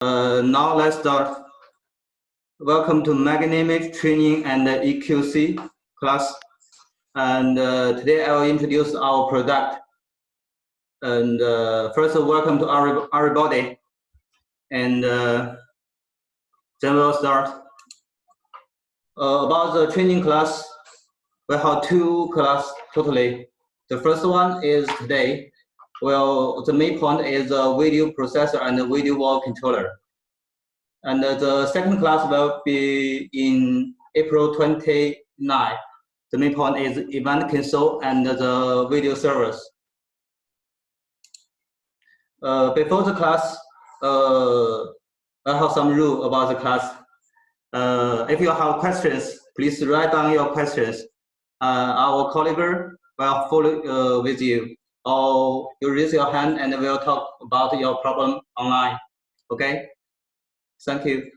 Now let's start. Welcome to Magnimage training and EQC class. And today I will introduce our product. And first, welcome to everybody. And then we'll start. About the training class, we have two classes totally. The first one is today. Well, the main point is the video processor and the video wall controller. And the second class will be in April 29. The main point is event console and the video servers. Before the class, I have some rule about the class. If you have questions, please write down your questions. Our colleague will follow with you, or you raise your hand and we'll talk about your problem online. Okay? Thank you.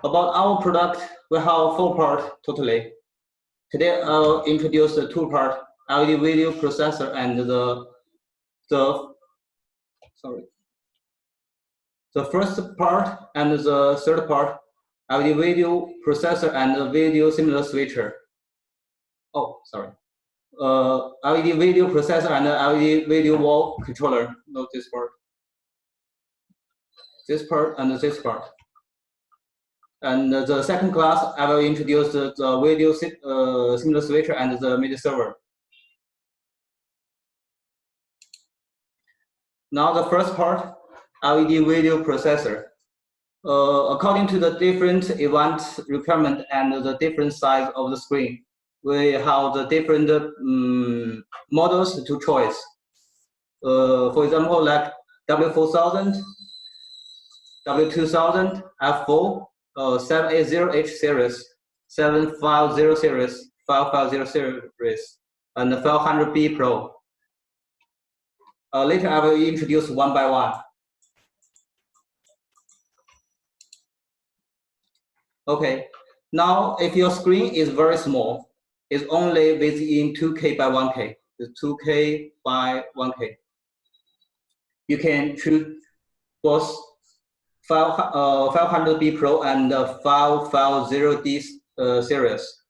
About our product, we have 4 parts totally. Today I'll introduce the 2 parts, LED video processor and the first part and the third part, LED video processor and the video similar switcher. Oh, sorry. LED video processor and the LED video wall controller. Note this part. This part and this part. And the second class, I will introduce the video similar switcher and the media server. Now the first part, LED video processor. According to the different event requirement and the different size of the screen, we have the different models to choice. For example, like W4000, W2000, F4, 780H series, 750 series, 550 series, and 500B Pro. Later, I will introduce one by one. Okay, now if your screen is very small, it's only within 2K by 1K, it's 2K by 1K. You can choose both 500B Pro and 550D series.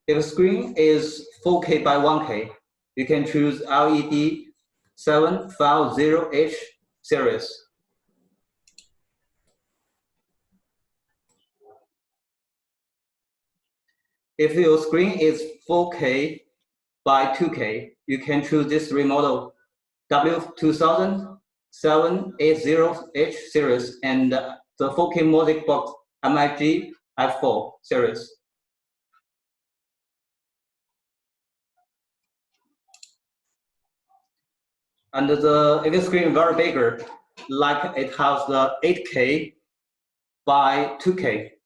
If the screen is 4K by 1K, you can choose LED 750H series. If your screen is 4K by 2K, you can choose this remodel W2000, 780H series, and the 4K music box MIG F4 series. And if the screen is very bigger, like it has the 8K by 2K,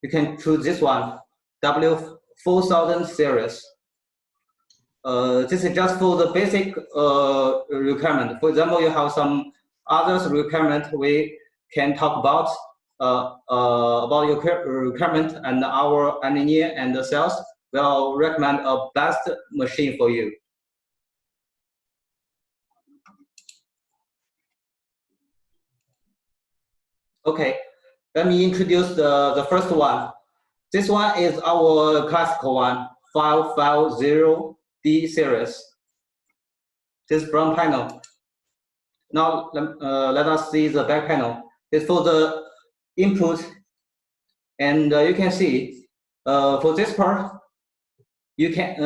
you can choose this one, W4000 series. This is just for the basic requirement. For example, you have some others requirement we can talk about your requirement, and our engineer and the sales will recommend a best machine for you. Okay, let me introduce the first one. This one is our classical one, 550D series. This front panel. Now let us see the back panel. It's for the input, and you can see for this part, you can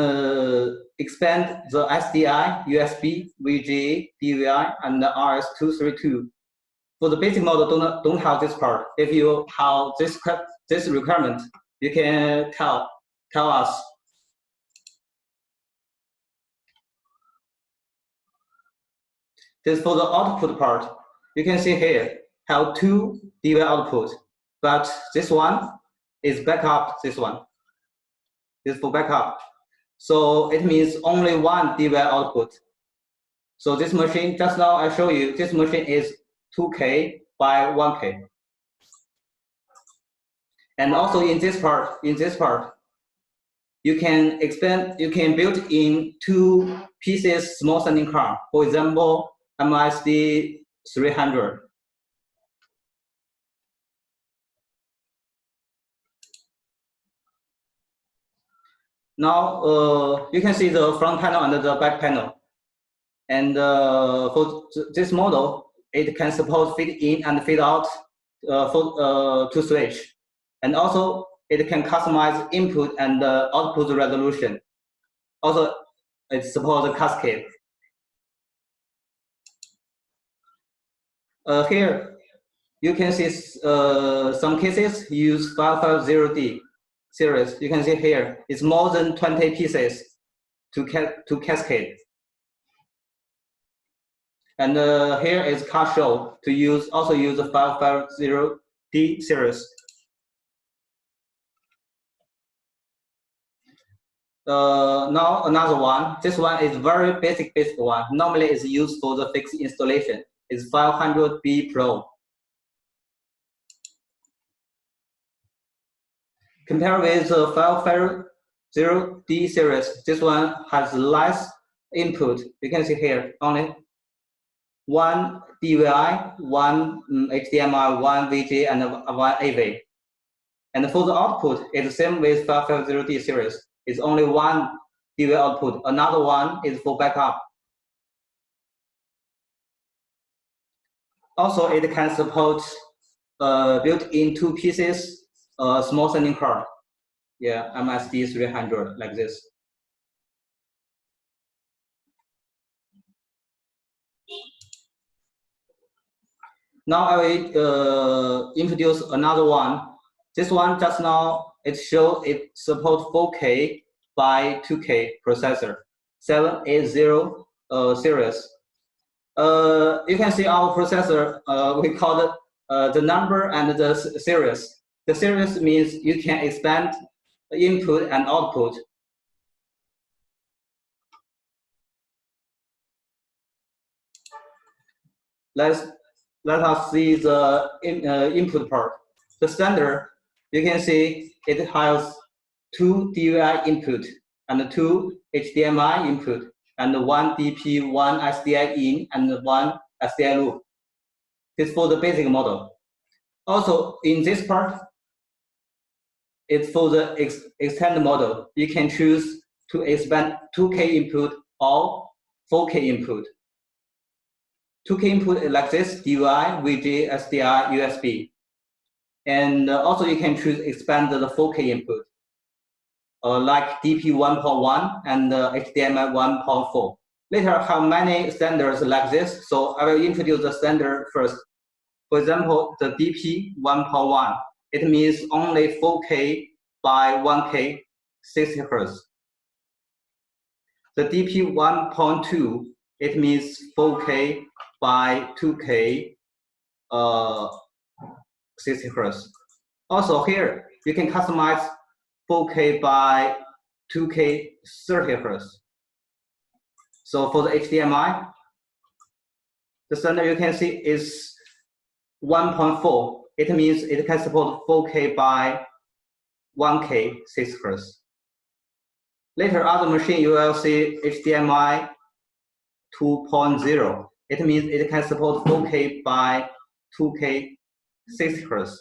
expand the SDI, USB, VGA, DVI, and the RS232. For the basic model, don't have this part. If you have this requirement, you can tell us. This for the output part. You can see here have 2 DVI output, but this one is backup. This one is for backup, so it means only 1 DVI output. So this machine, just now I show you, this machine is 2K by 1K. And also in this part, you can build in 2 pieces small sending card. For example, MISD 300. Now you can see the front panel and the back panel. And for this model, it can support feed in and feed out to switch. And also, it can customize input and output resolution. Also, it supports cascade. Here, you can see some cases use 550D series. You can see here, it's more than 20 pieces to cascade. And here is car show to also use the 550D series. Now another one. This one is very basic one. Normally it's used for the fixed installation. It's 500B Pro. Compared with the 550D series, this one has less input. You can see here only 1 DVI, 1 HDMI, 1 VG, and 1 AV. And for the output, it's the same with 550D series. It's only 1 DVI output. Another one is for backup. Also, it can support built-in 2 pieces small sending card. Yeah, MSD 300 like this. Now I will introduce another one. This one just now, it shows it supports 4K by 2K processor, 780 series. You can see our processor, we call it the number and the series. The series means you can expand input and output. Let us see the input part. The standard, you can see it has 2 DVI input and 2 HDMI input and 1 DP, 1 SDI in, and 1 SDI loop. This is for the basic model. Also, in this part, it's for the extended model. You can choose to expand 2K input or 4K input. 2K input is like this: DVI, VG, SDI, USB. And also you can choose expand the 4K input, like DP 1.1 and HDMI 1.4. Later, have many standards like this, so I will introduce the standard first. For example, the DP 1.1, it means only 4K by 1K 60 Hz. The DP 1.2, it means 4K by 2K 60 Hz. Also here, you can customize 4K by 2K 30 Hz. So for the HDMI, the standard you can see is 1.4. It means it can support 4K by 1K 6 Hz. Later, other machine you will see HDMI 2.0. It means it can support 4K by 2K 6 Hz.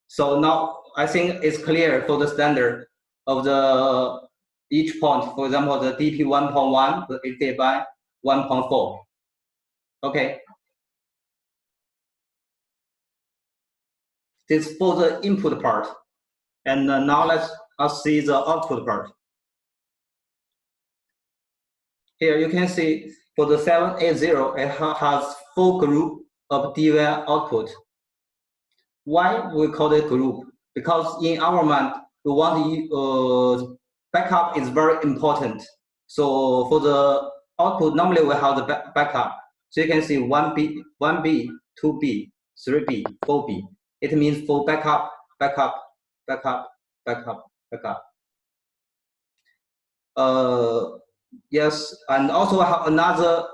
So now I think it's clear for the standard of the each point. For example, the DP 1.1, the HDMI 1.4. Okay. This is for the input part. And now let's see the output part. Here you can see for the 780, it has 4 group of DVI output. Why we call it group? Because in our mind, we want backup is very important. So for the output, normally we have the backup. So you can see 1B, 2B, 3B, 4B. It means for backup, backup, backup, backup, backup. Yes, and also have another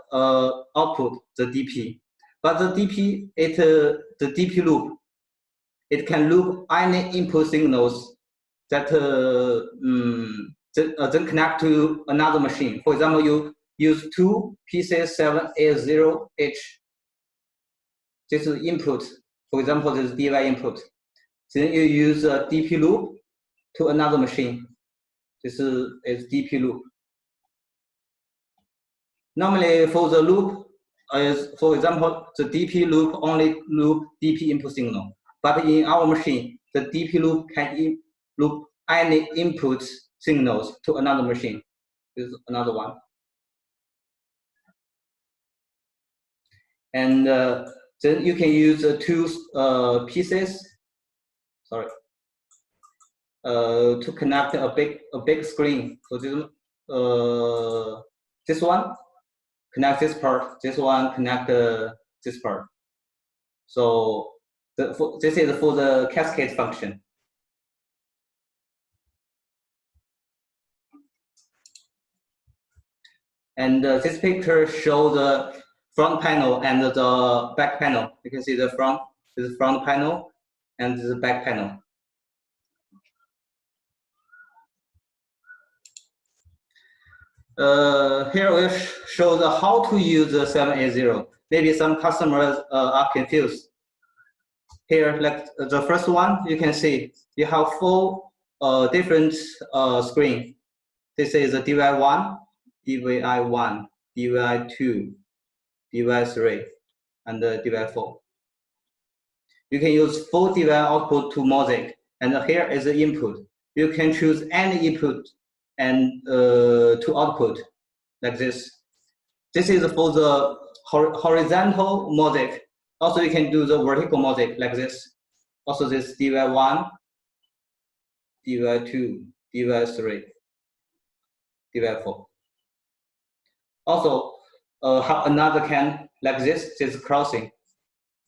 output, the DP. But the DP, the DP loop, it can loop any input signals that then connect to another machine. For example, you use two PC780H. This is input. For example, this is DY input. Then you use a DP loop to another machine. This is DP loop. Normally, for the loop, for example, the DP loop only loop DP input signal. But in our machine, the DP loop can loop any input signals to another machine. This is another one. And then you can use two pieces. Sorry. To connect a big screen. So this one connect this part. This one connect this part. So this is for the cascade function. And this picture shows the front panel and the back panel. You can see the front is the front panel and the back panel. Here we show how to use the 780. Maybe some customers are confused. Here, like the first one, you can see you have four different screen. This is a DVI1, DVI1, DVI2, DVI3, and DVI4. You can use 4 DVI output to mosaic, and here is the input. You can choose any input and to output like this. This is for the horizontal mosaic. Also, you can do the vertical mosaic like this. Also, this DVI1, DVI2, DVI3, DVI4. Also, have another can like this. This is crossing.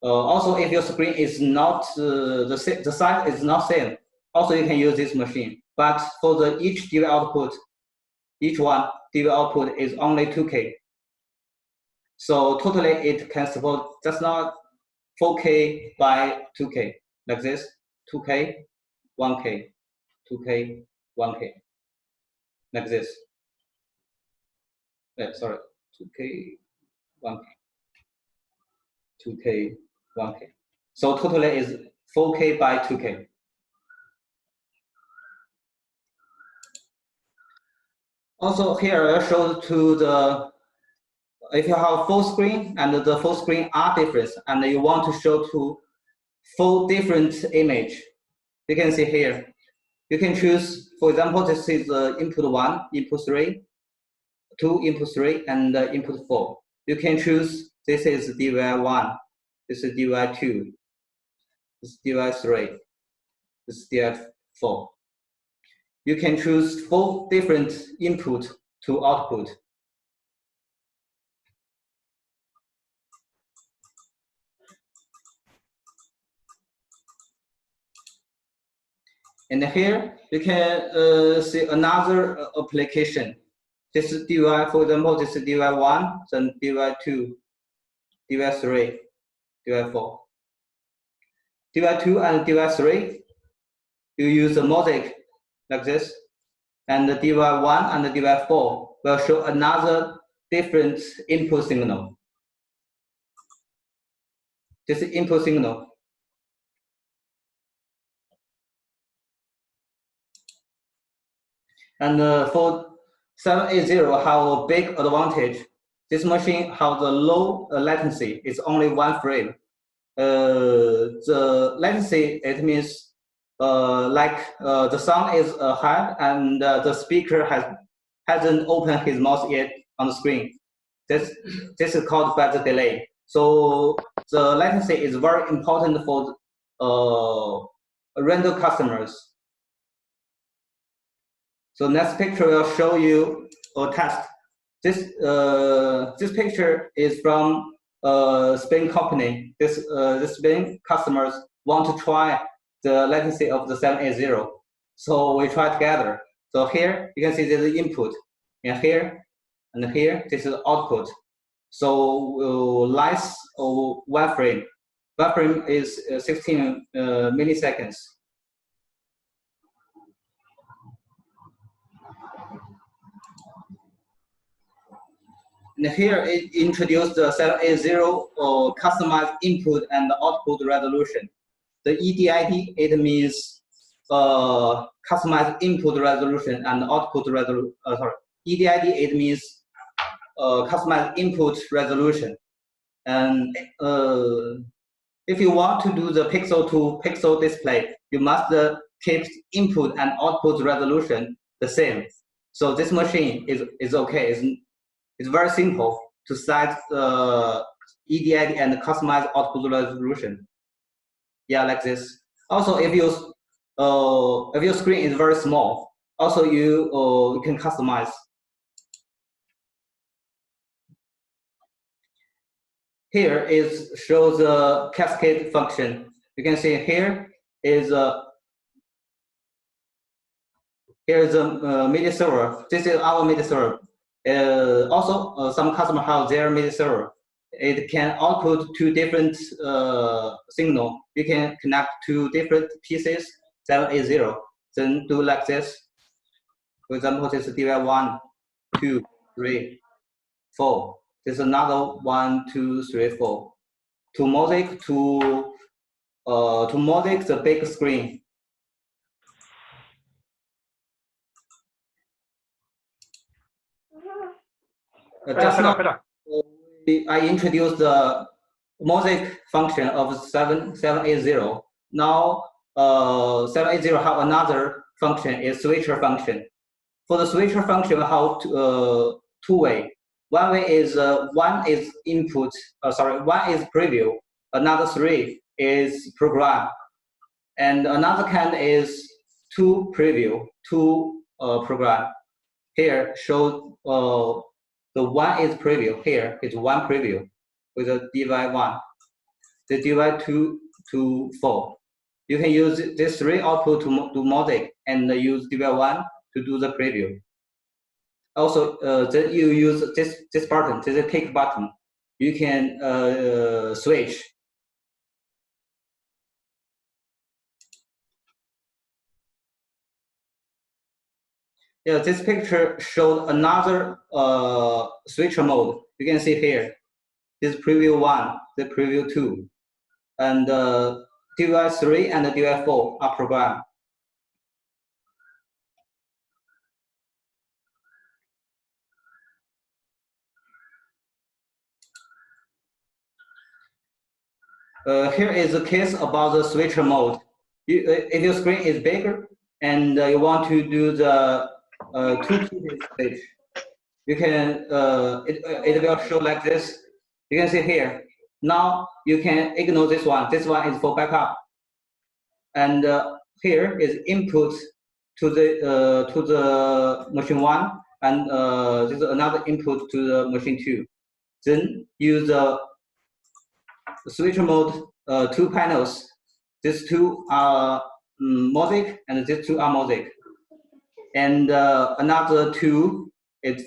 Also, if your screen is not the size is not same, also you can use this machine. But for the each DVI output, each one DVI output is only 2K. So totally it can support just not 4K by 2K like this, 2K, 1K, 2K, 1K, like this. Sorry, 2K, 1K, 2K, 1K. So totally is 4K by 2K. Also here I show to the, if you have full screen and the full screen are different and you want to show to 4 different image, you can see here. You can choose, for example, this is input 1, input 3, 2, input 3, and input 4. You can choose, this is DVI1, this is DVI2, this is DVI3, this is DVI4. You can choose 4 different input to output. And here you can see another application. This is DVI, for example, this is DVI1, then DVI2, DVI3, DVI4. DVI2 and DVI3, you use a mosaic like this, and the DVI1 and the DVI4 will show another different input signal. This is input signal. And for 780 have a big advantage. This machine has a low latency. It's only 1 frame. The latency, it means the sound is high and the speaker hasn't opened his mouth yet on the screen. This is called buzzer delay. So the latency is very important for random customers. So next picture will show you a test. This picture is from Spain company. This Spain customers want to try the latency of the 780. So we try together. So here you can see there's the input, and here this is output. So last 1 frame. 1 frame is 16 milliseconds. here it introduced the 780 customized input and output resolution. The EDID, it means customized input resolution and output resolution. EDID, it means customized input resolution. And if you want to do the pixel to pixel display, you must keep input and output resolution the same. So this machine is okay. It's very simple to set EDID and customize output resolution. Yeah, like this. Also, if your screen is very small, also you can customize. Here is shows the cascade function. You can see here is here is a media server. This is our media server. Also, some customers have their media server. It can output two different signal. You can connect two different pieces, 780. Then do like this. For example, this is device 1, 2, 3, 4. There's another 1, 2, 3, 4. To mosaic the big screen. Just now, I introduced the mosaic function of 780. Now 780 have another function, is switcher function. For the switcher function, we have two way. One way is one is input. One is preview. Another 3 is program, and another kind is two preview, two program. Here show the one is preview. Here is one preview with a device 1. The device 2 to 4. You can use this 3 output to do mosaic and use device 1 to do the preview. Also, then you use this button, this is a click button. You can switch. Yeah, this picture showed another switcher mode. You can see here. This preview 1, the preview 2, and device 3 and device 4 are programmed. Here is a case about the switcher mode. If your screen is bigger and you want to do the two-pieces switch, you can it will show like this. You can see here. Now you can ignore this one. This one is for backup, and here is input to the machine 1, and this is another input to the machine 2. Then use the switcher mode 2 panels. These 2 are mosaic, and these 2 are mosaic. And another 2 is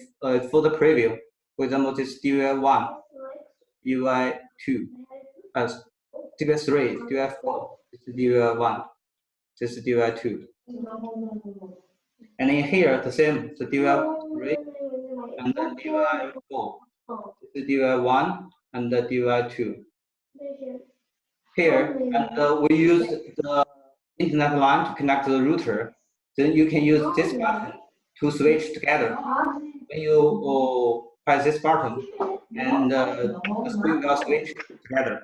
for the preview. For example, this device 1, device 2, device 3, device 4. This is device 1. This is device 2. And in here, the same. The device 3 and the device 4. This is device 1 and the device 2. Here, and we use the internet line to connect to the router. Then you can use this button to switch together. When you press this button, and the screen will switch together.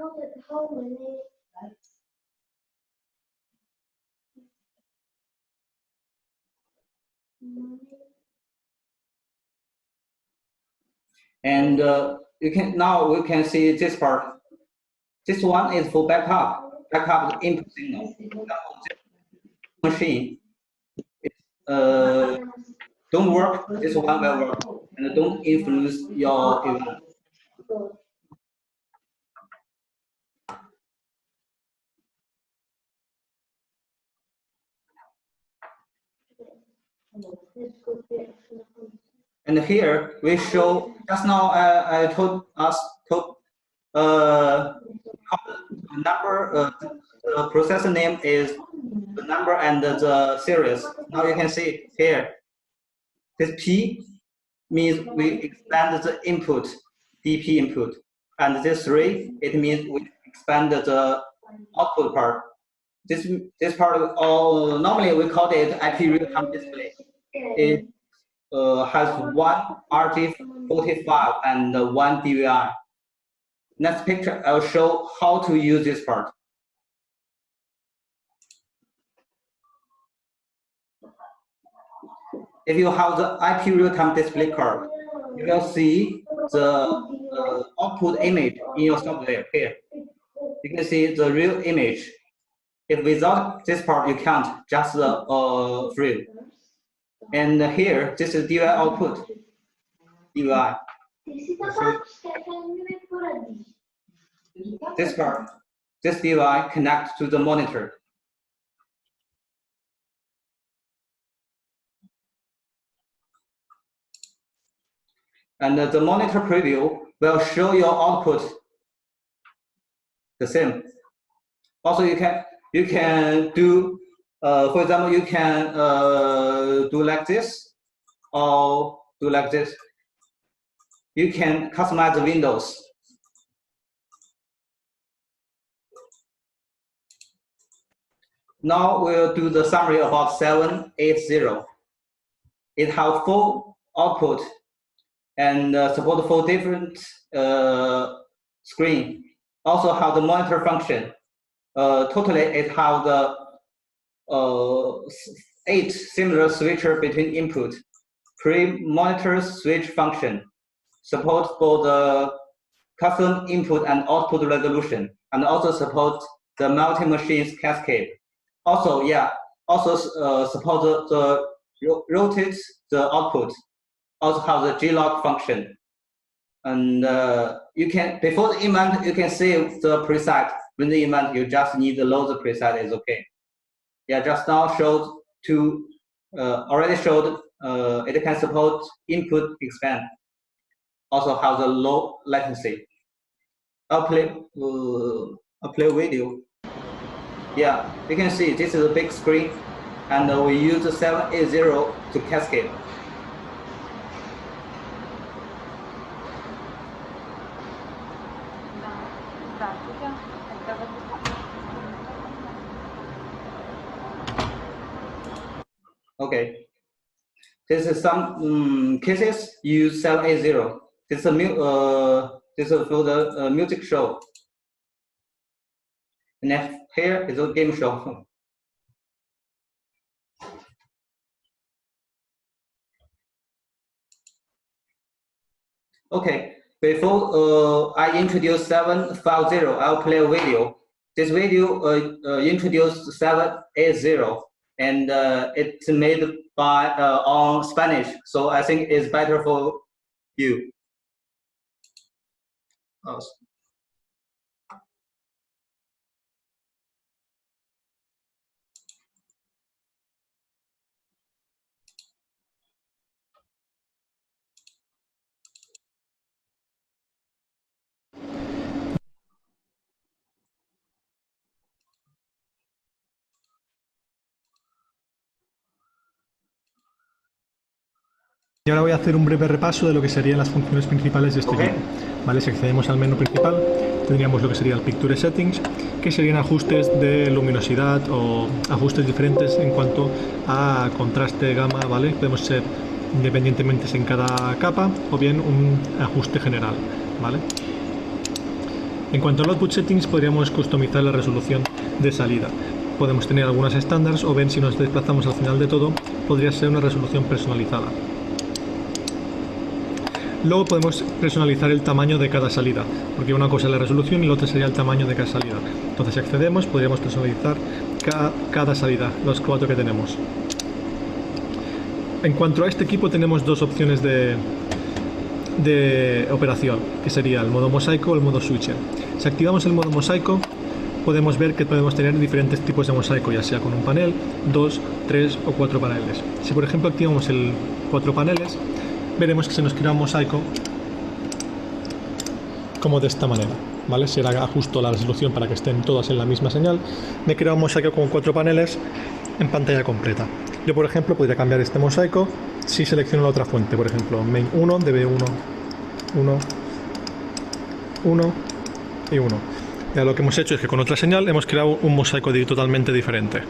And we can see this part. This one is for backup input signal. Machine don't work. This one will work, and don't influence your event. And here we show, just now I told number, the processor name is the number and the series. Now you can see here, this P means we expand the input DP input. And this 3, it means we expand the output part. This part, normally we call it IP real-time display. It has one RJ45 and one DVI. Next picture, I'll show how to use this part. If you have the IP real-time display card, you will see the output image in your software here. You can see the real image. If without this part, you can't, just the frame. And here, this is DVI output. DVI. This part, this DVI connects to the monitor. And the monitor preview will show your output the same. Also, you can do, for example, you can do like this or do like this. You can customize the windows. Now we'll do the summary about 780. It has full output and support for different screen. Also have the monitor function. Totally, it has the 8 similar switcher between input. Pre-monitor switch function. Support for the custom input and output resolution, and also support the multi-machines cascade. Also, support the rotate the output. Also have the G-log function. And you can, before the event, you can save the preset. When the event, you just need to load the preset, is okay. Yeah, just now showed already showed it can support input expand. Also have the low latency. I'll play video. Yeah, you can see this is a big screen, and we use the 780 to cascade. Okay, this is some cases use 780. This is for the music show. And here is a game show. Okay, before I introduce 750, I'll play a video. This video introduced 780, and it's made by on Spanish, so I think it's better for you. Oh. Y ahora voy a hacer un breve repaso de lo que serían las funciones principales de este equipo. ¿Vale? Si accedemos al menú principal, tendríamos lo que sería el Picture Settings, que serían ajustes de luminosidad o ajustes diferentes en cuanto a contraste, gama, ¿vale? Podemos ser independientemente en cada capa o bien un ajuste general, ¿vale? En cuanto al Output Settings, podríamos customizar la resolución de salida. Podemos tener algunas estándares o bien si nos desplazamos al final de todo, podría ser una resolución personalizada. Luego podemos personalizar el tamaño de cada salida, porque una cosa es la resolución y la otra sería el tamaño de cada salida. Entonces, si accedemos, podríamos personalizar cada salida, los 4 que tenemos. En cuanto a este equipo, tenemos dos opciones de operación, que sería el modo mosaico o el modo switcher. Si activamos el modo mosaico, podemos ver que podemos tener diferentes tipos de mosaico, ya sea con un panel, 2, 3 o 4 paneles. Si por ejemplo activamos el 4 paneles, veremos que se nos crea un mosaico como de esta manera, ¿vale? Si ahora ajusto la resolución para que estén todas en la misma señal, me crea un mosaico con 4 paneles en pantalla completa. Yo, por ejemplo, podría cambiar este mosaico si selecciono la otra fuente, por ejemplo, main 1, db1, 1, 1 y 1. Ya lo que hemos hecho es que con otra señal hemos creado un mosaico totalmente diferente.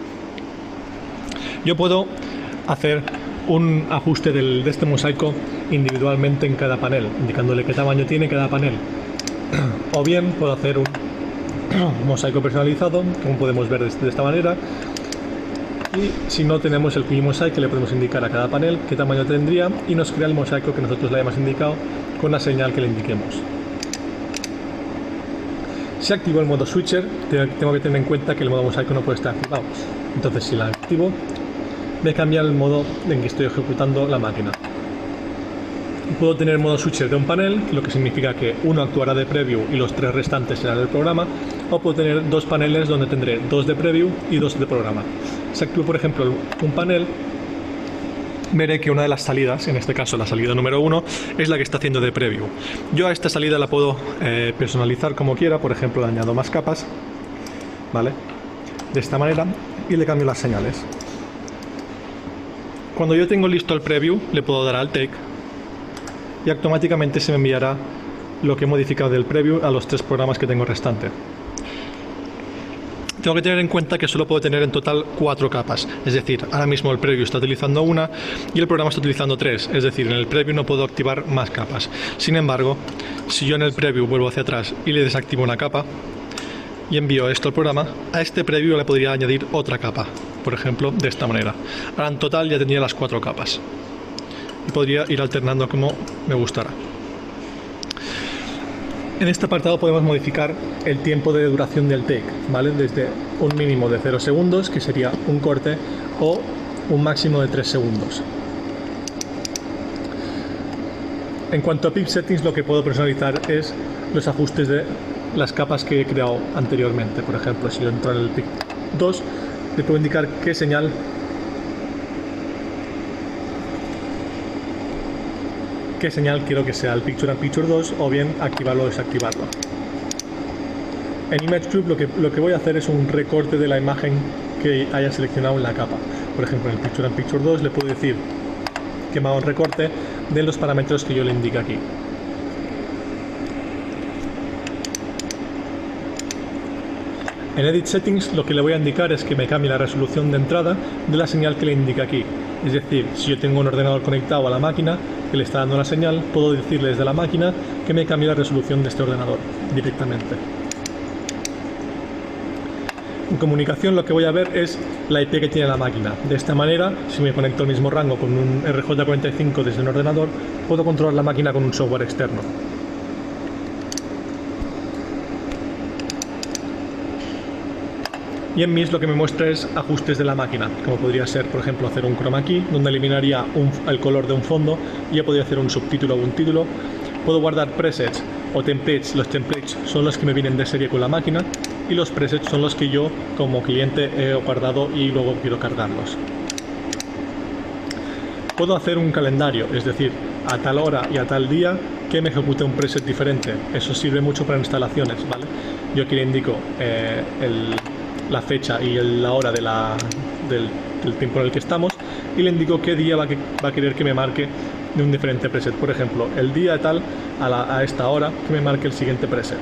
Yo puedo hacer un ajuste de este mosaico individualmente en cada panel, indicándole qué tamaño tiene cada panel. O bien puedo hacer un mosaico personalizado, como podemos ver de esta manera. Y si no tenemos el mosaico, le podemos indicar a cada panel qué tamaño tendría y nos crea el mosaico que nosotros le hayamos indicado con la señal que le indiquemos. Si activo el modo switcher, tengo que tener en cuenta que el modo mosaico no puede estar activado. Entonces, si la activo, me cambia el modo en que estoy ejecutando la máquina. Puedo tener modo switcher de un panel, lo que significa que uno actuará de preview y los 3 restantes serán del programa, o puedo tener 2 paneles donde tendré 2 de preview y 2 de programa. Si activo, por ejemplo, un panel, veré que una de las salidas, en este caso la salida número 1, es la que está haciendo de preview. Yo a esta salida la puedo personalizar como quiera, por ejemplo, le añado más capas, ¿vale? De esta manera, y le cambio las señales. Cuando yo tengo listo el preview, le puedo dar al take y automáticamente se me enviará lo que he modificado del preview a los 3 programas que tengo restante. Tengo que tener en cuenta que solo puedo tener en total 4 capas, es decir, ahora mismo el preview está utilizando 1 y el programa está utilizando 3, es decir, en el preview no puedo activar más capas. Sin embargo, si yo en el preview vuelvo hacia atrás y le desactivo una capa y envío esto al programa, a este preview le podría añadir otra capa, por ejemplo, de esta manera. Ahora en total ya tendría las 4 capas y podría ir alternando como me gustará. En este apartado podemos modificar el tiempo de duración del take, ¿vale? Desde un mínimo de 0 segundos, que sería un corte, o un máximo de 3 segundos. En cuanto a pip settings, lo que puedo personalizar es los ajustes de las capas que he creado anteriormente. Por ejemplo, si yo entro en el pip 2, le puedo indicar qué señal quiero que sea el Picture and Picture 2, o bien activarlo o desactivarlo. En Image Group lo que voy a hacer es un recorte de la imagen que haya seleccionado en la capa. Por ejemplo, en el Picture and Picture 2 le puedo decir que me haga un recorte de los parámetros que yo le indique aquí. En Edit Settings lo que le voy a indicar es que me cambie la resolución de entrada de la señal que le indica aquí. Es decir, si yo tengo un ordenador conectado a la máquina que le está dando la señal, puedo decirle desde la máquina que me cambie la resolución de este ordenador directamente. En comunicación lo que voy a ver es la IP que tiene la máquina. De esta manera, si me conecto al mismo rango con un RJ45 desde un ordenador, puedo controlar la máquina con un software externo. Y en MIS lo que me muestra es ajustes de la máquina, como podría ser, por ejemplo, hacer un chroma key, donde eliminaría el color de un fondo y ya podría hacer un subtítulo o un título. Puedo guardar presets o templates. Los templates son los que me vienen de serie con la máquina y los presets son los que yo como cliente he guardado y luego quiero cargarlos. Puedo hacer un calendario, es decir, a tal hora y a tal día que me ejecute un preset diferente. Eso sirve mucho para instalaciones, ¿vale? Yo aquí le indico la fecha y la hora del tiempo en el que estamos y le indico qué día va a querer que me marque de un diferente preset. Por ejemplo, el día tal a esta hora que me marque el siguiente preset.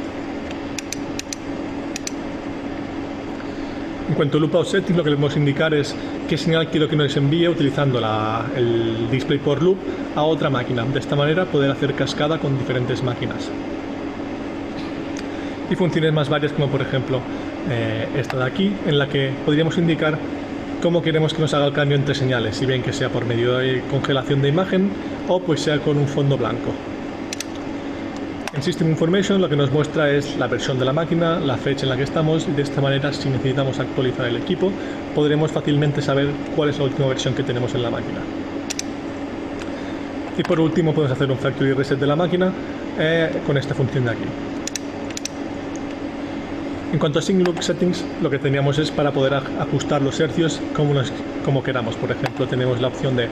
En cuanto a Loop Out Settings, lo que le vamos a indicar es qué señal quiero que nos envíe utilizando el display por loop a otra máquina. De esta manera poder hacer cascada con diferentes máquinas. Y funciones más varias, como por ejemplo esta de aquí, en la que podríamos indicar cómo queremos que nos haga el cambio entre señales, si bien que sea por medio de congelación de imagen o pues sea con un fondo blanco. En System Information lo que nos muestra es la versión de la máquina, la fecha en la que estamos, y de esta manera, si necesitamos actualizar el equipo, podremos fácilmente saber cuál es la última versión que tenemos en la máquina. Y por último podemos hacer un Factory Reset de la máquina con esta función de aquí. En cuanto a Sync Look Settings, lo que teníamos es para poder ajustar los hercios como queramos. Por ejemplo, tenemos la opción de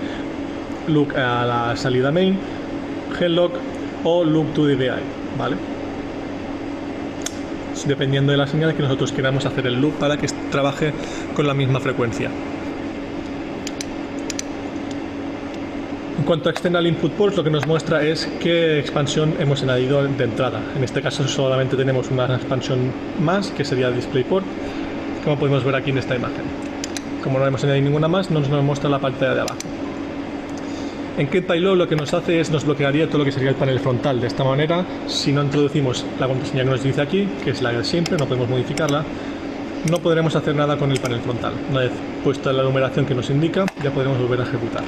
Look a la salida main, Headlock o Look to the VI, ¿vale? Dependiendo de la señal que nosotros queramos hacer el loop para que trabaje con la misma frecuencia. En cuanto a External Input Ports, lo que nos muestra es qué expansión hemos añadido de entrada. En este caso solamente tenemos una expansión más, que sería DisplayPort, como podemos ver aquí en esta imagen. Como no hemos añadido ninguna más, no nos muestra la pantalla de abajo. En getPyLog lo que nos hace es nos bloquearía todo lo que sería el panel frontal. De esta manera, si no introducimos la contraseña que nos dice aquí, que es la de siempre, no podemos modificarla, no podremos hacer nada con el panel frontal. Una vez puesta la numeración que nos indica, ya podremos volver a ejecutar.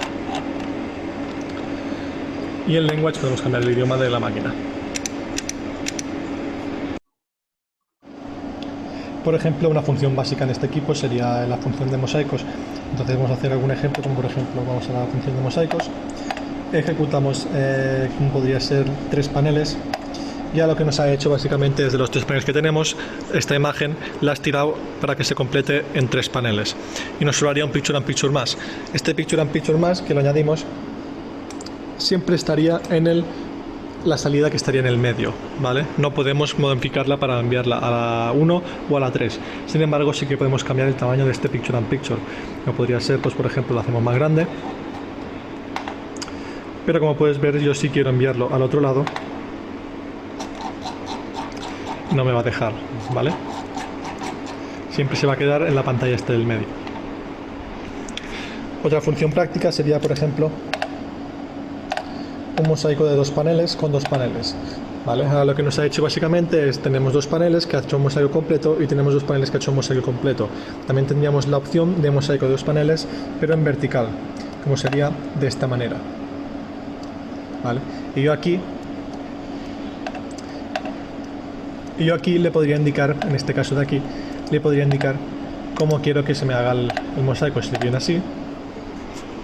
Y en Language podemos cambiar el idioma de la máquina. Por ejemplo, una función básica en este equipo sería la función de mosaicos. Entonces vamos a hacer algún ejemplo, como por ejemplo vamos a la función de mosaicos. Ejecutamos, como podría ser, 3 paneles. Ya lo que nos ha hecho básicamente es de los 3 paneles que tenemos, esta imagen la has tirado para que se complete en 3 paneles. Y nos sobraría un Picture in Picture más. Este Picture in Picture más, que lo añadimos, siempre estaría en la salida que estaría en el medio, ¿vale? No podemos modificarla para enviarla a la 1 o a la 3. Sin embargo, sí que podemos cambiar el tamaño de este Picture in Picture. No podría ser, pues por ejemplo, lo hacemos más grande. Pero como puedes ver, yo sí quiero enviarlo al otro lado. No me va a dejar, ¿vale? Siempre se va a quedar en la pantalla esta del medio. Otra función práctica sería, por ejemplo, un mosaico de 2 paneles con 2 paneles, ¿vale? Ahora lo que nos ha hecho básicamente es, tenemos 2 paneles que ha hecho un mosaico completo y tenemos 2 paneles que ha hecho un mosaico completo. También tendríamos la opción de mosaico de 2 paneles, pero en vertical, como sería de esta manera, ¿vale? Y yo aquí le podría indicar, en este caso de aquí, le podría indicar cómo quiero que se me haga el mosaico, si viene así,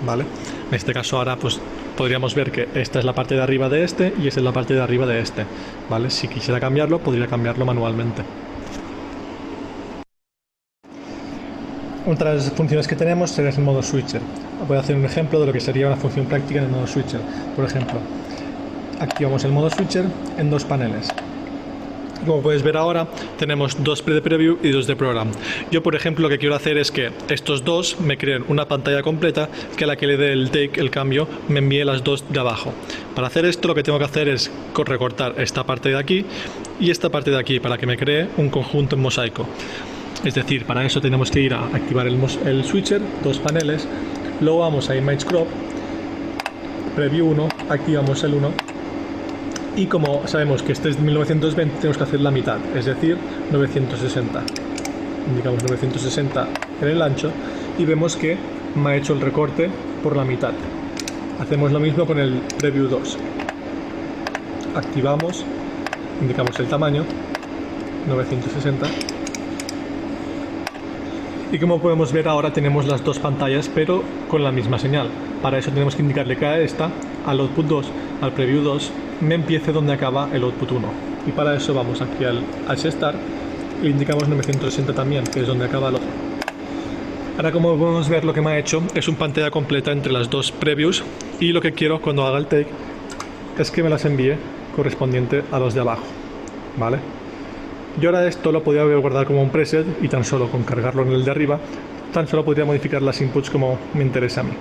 ¿vale? En este caso ahora pues podríamos ver que esta es la parte de arriba de este y esta es la parte de arriba de este, ¿vale? Si quisiera cambiarlo, podría cambiarlo manualmente. Otra de las funciones que tenemos sería el modo switcher. Voy a hacer un ejemplo de lo que sería una función práctica en el modo switcher. Por ejemplo, activamos el modo switcher en 2 paneles. Como puedes ver ahora, tenemos 2 de preview y 2 de program. Yo, por ejemplo, lo que quiero hacer es que estos 2 me creen una pantalla completa que a la que le dé el take, el cambio, me envíe las 2 de abajo. Para hacer esto, lo que tengo que hacer es recortar esta parte de aquí y esta parte de aquí para que me cree un conjunto en mosaico. Es decir, para eso tenemos que ir a activar el switcher, 2 paneles, luego vamos a Image Crop, Preview 1, activamos el 1. Y como sabemos que este es de 1920, tenemos que hacer la mitad, es decir, 960. Indicamos 960 en el ancho y vemos que me ha hecho el recorte por la mitad. Hacemos lo mismo con el Preview 2. Activamos, indicamos el tamaño, 960. Y como podemos ver ahora tenemos las 2 pantallas, pero con la misma señal. Para eso tenemos que indicarle que a esta, al Output 2, al Preview 2, me empiece donde acaba el Output 1. Y para eso vamos aquí al Start y le indicamos 960 también, que es donde acaba el otro. Ahora, como podemos ver, lo que me ha hecho es una pantalla completa entre las 2 previews, y lo que quiero cuando haga el take es que me las envíe correspondiente a los de abajo, ¿vale? Yo ahora esto lo podría guardar como un preset y tan solo con cargarlo en el de arriba, tan solo podría modificar las inputs como me interesa a mí.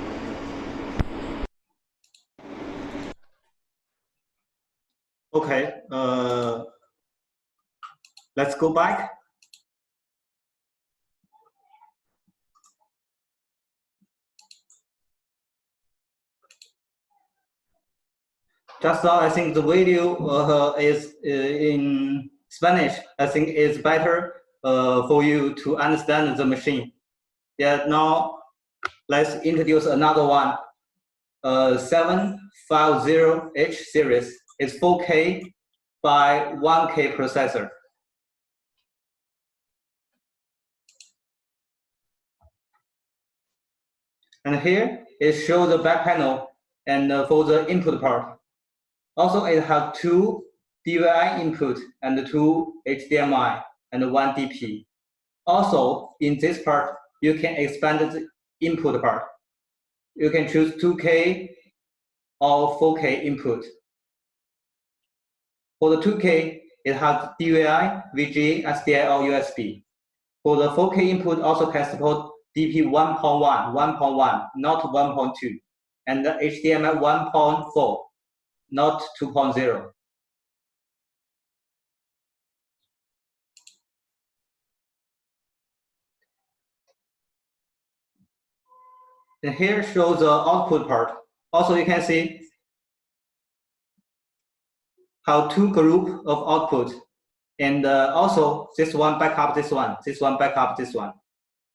Okay, let's go back. Just now, I think the video is in Spanish. I think it's better for you to understand the machine. Yeah, now let's introduce another one. 750H series is 4K by 1K processor. And here it shows the back panel and for the input part. Also, it has 2 DVI input and 2 HDMI and 1 DP. Also, in this part, you can expand the input part. You can choose 2K or 4K input. For the 2K, it has DVI, VGA, SDI, or USB. For the 4K input, also can support DP 1.1, not 1.2. and the HDMI 1.4, not 2.0. And here shows the output part. Also, you can see how two group of output, and also this one backup this one, this one backup this one.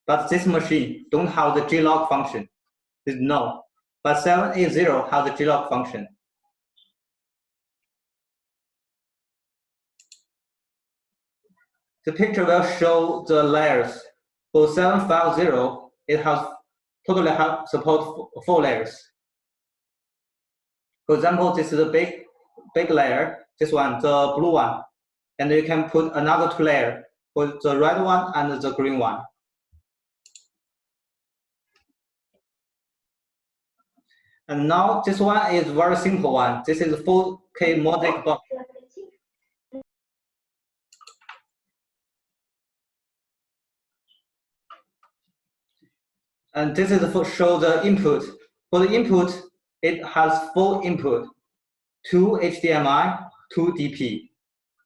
But this machine don't have the glog function. No, but 780 has the glog function. The picture will show the layers. For 750, it has totally have support 4 layers. For example, this is a big layer, this one, the blue one. And you can put another 2 layers for the red one and the green one. And now this one is very simple one. This is 4K mosaic box. And this is for show the input. For the input, it has 4 input, 2 HDMI, 2 DP.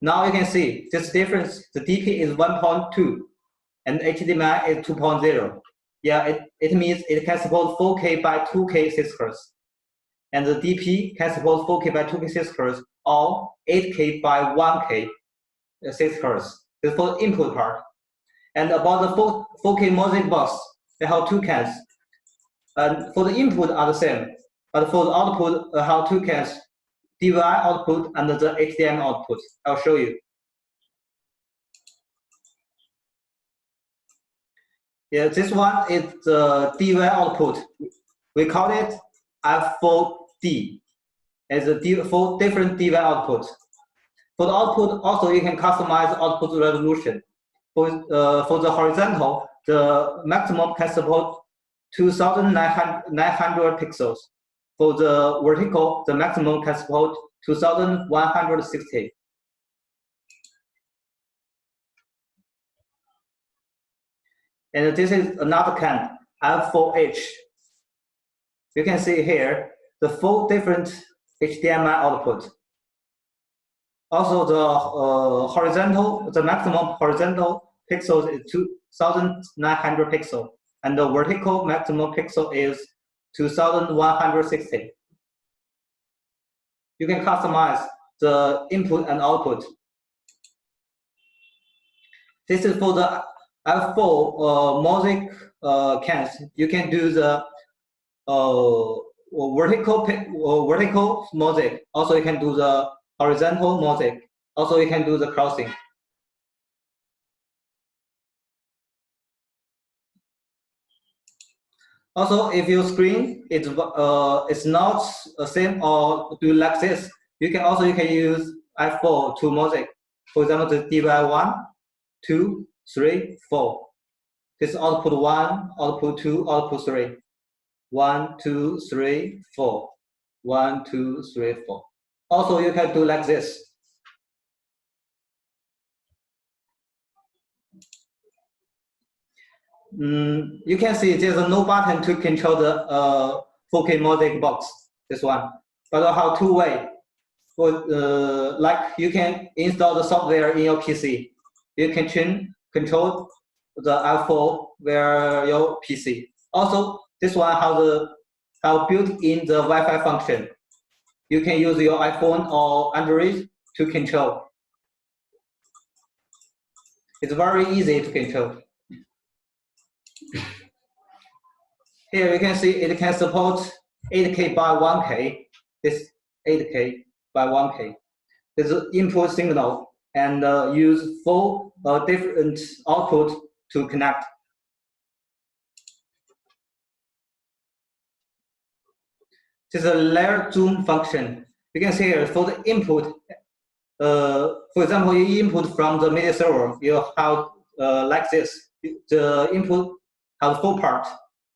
Now you can see this difference. The DP is 1.2 and HDMI is 2.0. Yeah, it means it can support 4K by 2K 6 Hz. And the DP can support 4K by 2K 6 Hz or 8K by 1K 6 Hz. This is for the input part. And about the 4K mosaic box, they have 2 cans. And for the input are the same, but for the output, have 2 cans. DVI output and the HDMI output. I'll show you. Yeah, this one is the DVI output. We call it F4D. It's 4 different DVI outputs. For the output, also you can customize the output resolution. For the horizontal, the maximum can support 2,900 pixels. For the vertical, the maximum can support 2,160. And this is another can, F4H. You can see here the 4 different HDMI output. Also, the horizontal, the maximum horizontal pixels is 2,900 pixels, and the vertical maximum pixel is 2,160. You can customize the input and output. This is for the F4 mosaic cans. You can do the vertical mosaic. Also, you can do the horizontal mosaic. Also, you can do the crossing. Also, if your screen is not the same or do like this, you can use F4 to mosaic. For example, the DVI 1, 2, 3, 4. This is output 1, output 2, output 3. 1, 2, 3, 4. 1, 2, 3, 4. Also, you can do like this. You can see there's no button to control the 4K mosaic box, this one. But I have 2 ways. Like you can install the software in your PC. You can control the F4 via your PC. Also, this one have built-in the Wi-Fi function. You can use your iPhone or Android to control. It's very easy to control. Here you can see it can support 8K by 1K. This 8K by 1K. This is input signal and use 4 different output to connect. This is a layer zoom function. You can see here for the input. For example, you input from the media server. You have like this. The input has 4 parts,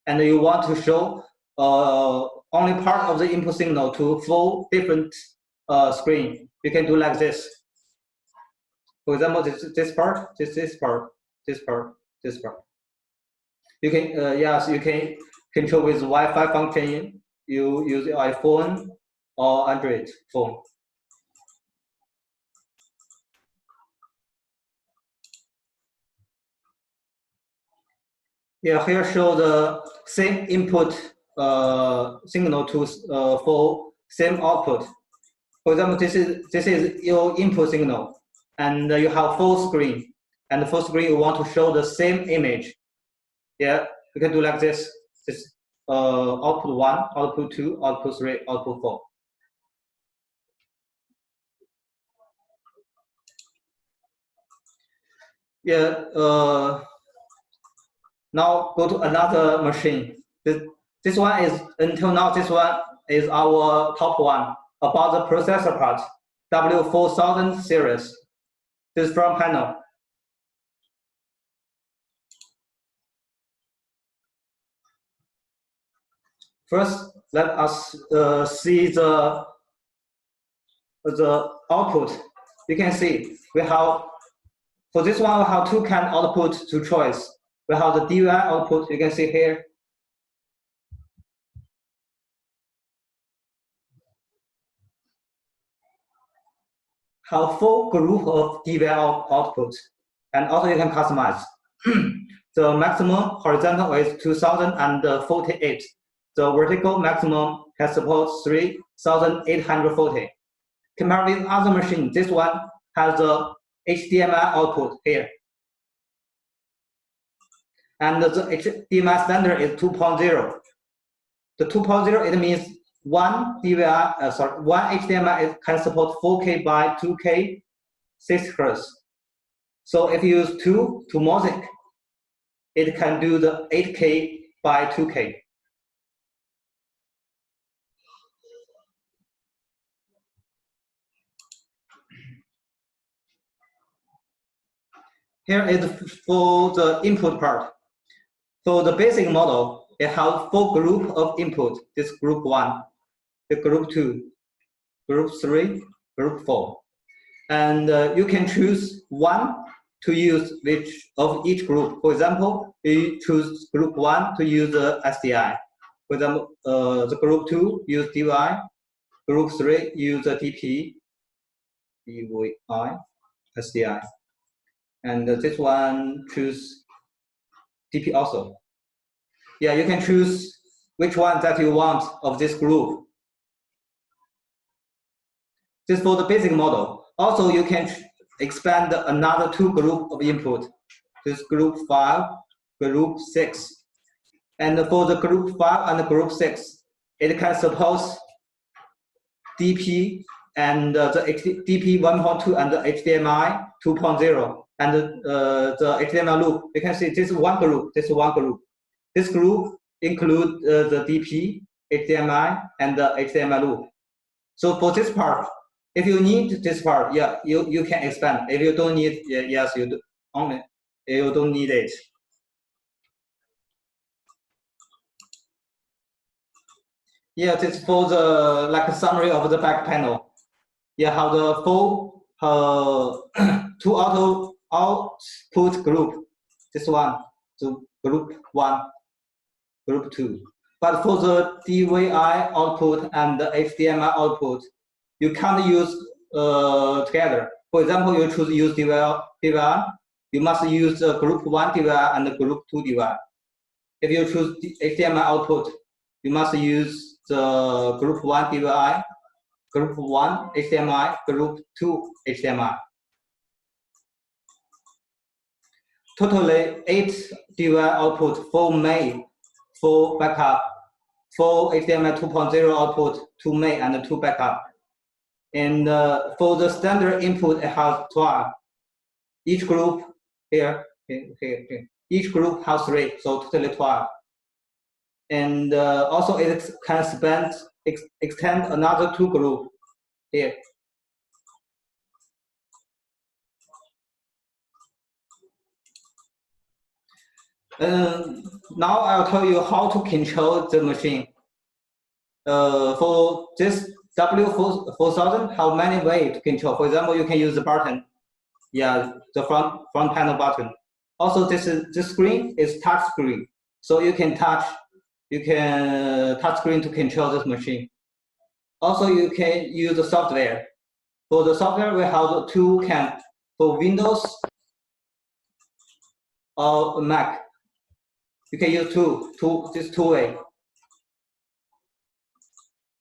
and you want to show only part of the input signal to 4 different screen. You can do like this. For example, this part, this part, this part, this part. You can yes, you can control with Wi-Fi function you use iPhone or Android phone. Yeah, here show the same input signal to for same output. For example, this is your input signal, and you have full screen. And the full screen you want to show the same image. Yeah, you can do like this. This output 1, output 2, output 3, output 4. Yeah. Now go to another machine. This one is, until now, this one is our top one about the processor part, W4000 series. This is front panel. First, let us see the output. You can see we have, for this one, we have two kind of output to choice. We have the DVI output, you can see here. Have full group of DVI output, and also you can customize. The maximum horizontal is 2048. The vertical maximum can support 3840. Compared with other machines, this one has the HDMI output here. And the HDMI standard is 2.0. The 2.0, it means one HDMI can support 4K by 2K 6 Hz. So if you use two music, it can do the 8K by 2K. Here is for the input part. So the basic model, it has 4 group of input. This group 1, the group 2, group 3, group 4. And you can choose one to use which of each group. For example, you choose group 1 to use the SDI. For example, the group 2 use DVI, group 3 use the DP, DVI, SDI. And this one choose DP also. Yeah, you can choose which one that you want of this group. This is for the basic model. Also, you can expand another 2 group of input. This group 5, group 6. And for the group 5 and the group 6, it can support DP and the DP 1.2 and the HDMI 2.0. And the HDMI loop, you can see this is one group, this is one group. This group includes the DP, HDMI, and the HDMI loop. So for this part, if you need this part, yeah, you can expand. If you don't need, yes, you do, only you don't need it. Yeah, this is for the like a summary of the back panel. Yeah, how the full 2 output group. This one, so group 1, group 2. But for the DVI output and the HDMI output, you can't use together. For example, you choose use DVI, you must use the group 1 DVI and the group 2 DVI. If you choose the HDMI output, you must use the group 1 DVI, group 1 HDMI, group 2 HDMI. Totally 8 DVI output, 4 main, 4 backup, 4 HDMI 2.0 output, 2 main and 2 backup. And for the standard input, it has 12. Each group here, each group has 3, so totally 12. And also it can extend another 2 group here. Now I'll tell you how to control the machine. For this W4000, how many ways to control? For example, you can use the button. Yeah, the front panel button. Also, this screen is touch screen, so you can touch you can touch screen to control this machine. Also, you can use the software. For the software, we have two cams for Windows or Mac. You can use this two-way.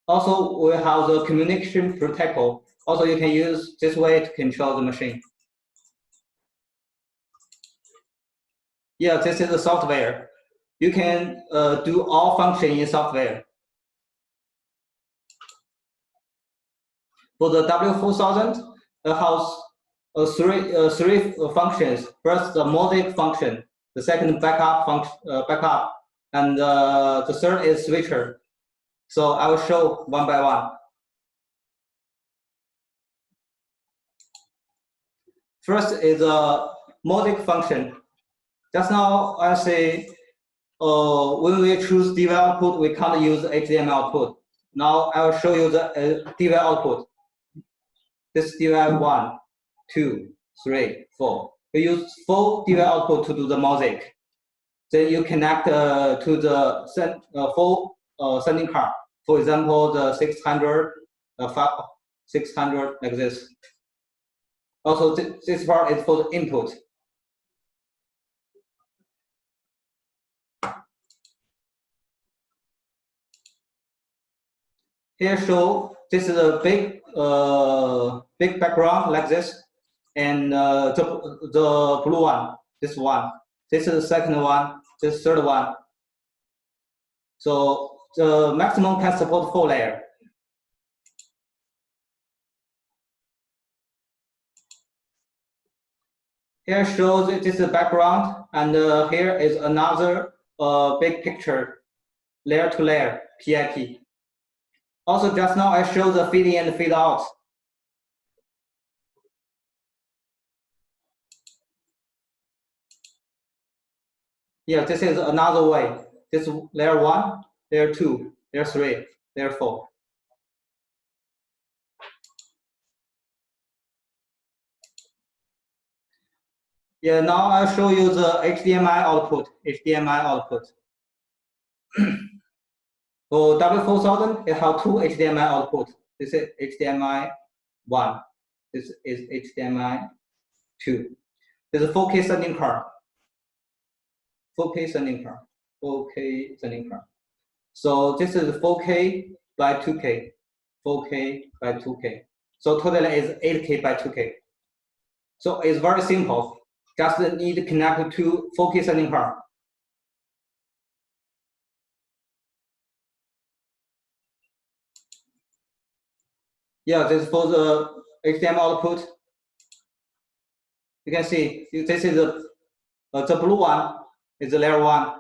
Also, we have the communication protocol. Also, you can use this way to control the machine. Yeah, this is the software. You can do all functions in software. For the W4000, it has three functions. First, the mosaic function. The second, backup function, and the third is switcher. So I will show one by one. First is a mosaic function. Just now I say when we choose DV output, we can't use HDMI output. Now I will show you the DV output. This DV 1, 2, 3, 4. We use 4 DV output to do the mosaic. Then you connect to the 4 sending card. For example, the 600, 600 like this. Also, this part is for the input. Here show this is a big background like this, and the blue one, this one. This is the second one, this third one. So the maximum can support 4 layers. Here shows this is the background, and here is another big picture, layer to layer, PIP. Also, just now I showed the feed in and feed out. Yeah, this is another way. This is layer 1, layer 2, layer 3, layer 4. Yeah, now I'll show you the HDMI output. For W4000, it has 2 HDMI outputs. This is HDMI 1. This is HDMI 2. This is 4K sending card. 4K sending card. 4K sending card. So this is 4K by 2K. 4K by 2K. So totally is 8K by 2K. So it's very simple. Just need to connect to 4K sending card. Yeah, this is for the HDMI output. You can see this is the blue one is the layer 1,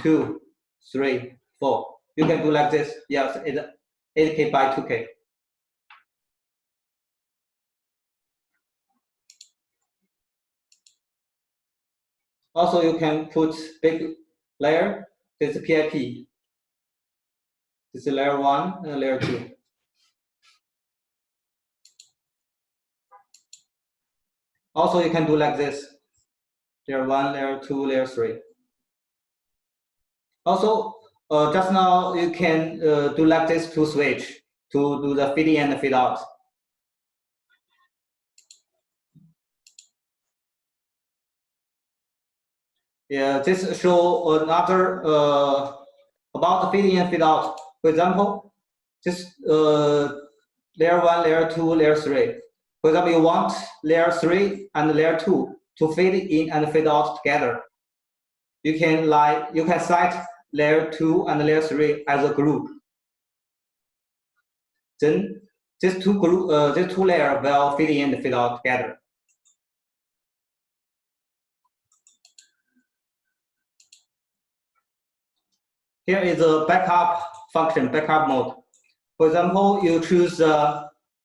2, 3, 4. You can do like this. Yes, it's 8K by 2K. Also, you can put big layer. This is PIP. This is layer 1 and layer 2. Also, you can do like this. Layer 1, layer 2, layer 3. Also, just now you can do like this to switch to do the feed in and feed out. Yeah, this show another about the feed in and feed out. For example, this layer 1, layer 2, layer 3. For example, you want layer 3 and layer 2 to feed in and feed out together. You can set layer 2 and layer 3 as a group. Then these two layers will feed in and feed out together. Here is a backup function, backup mode. For example, you choose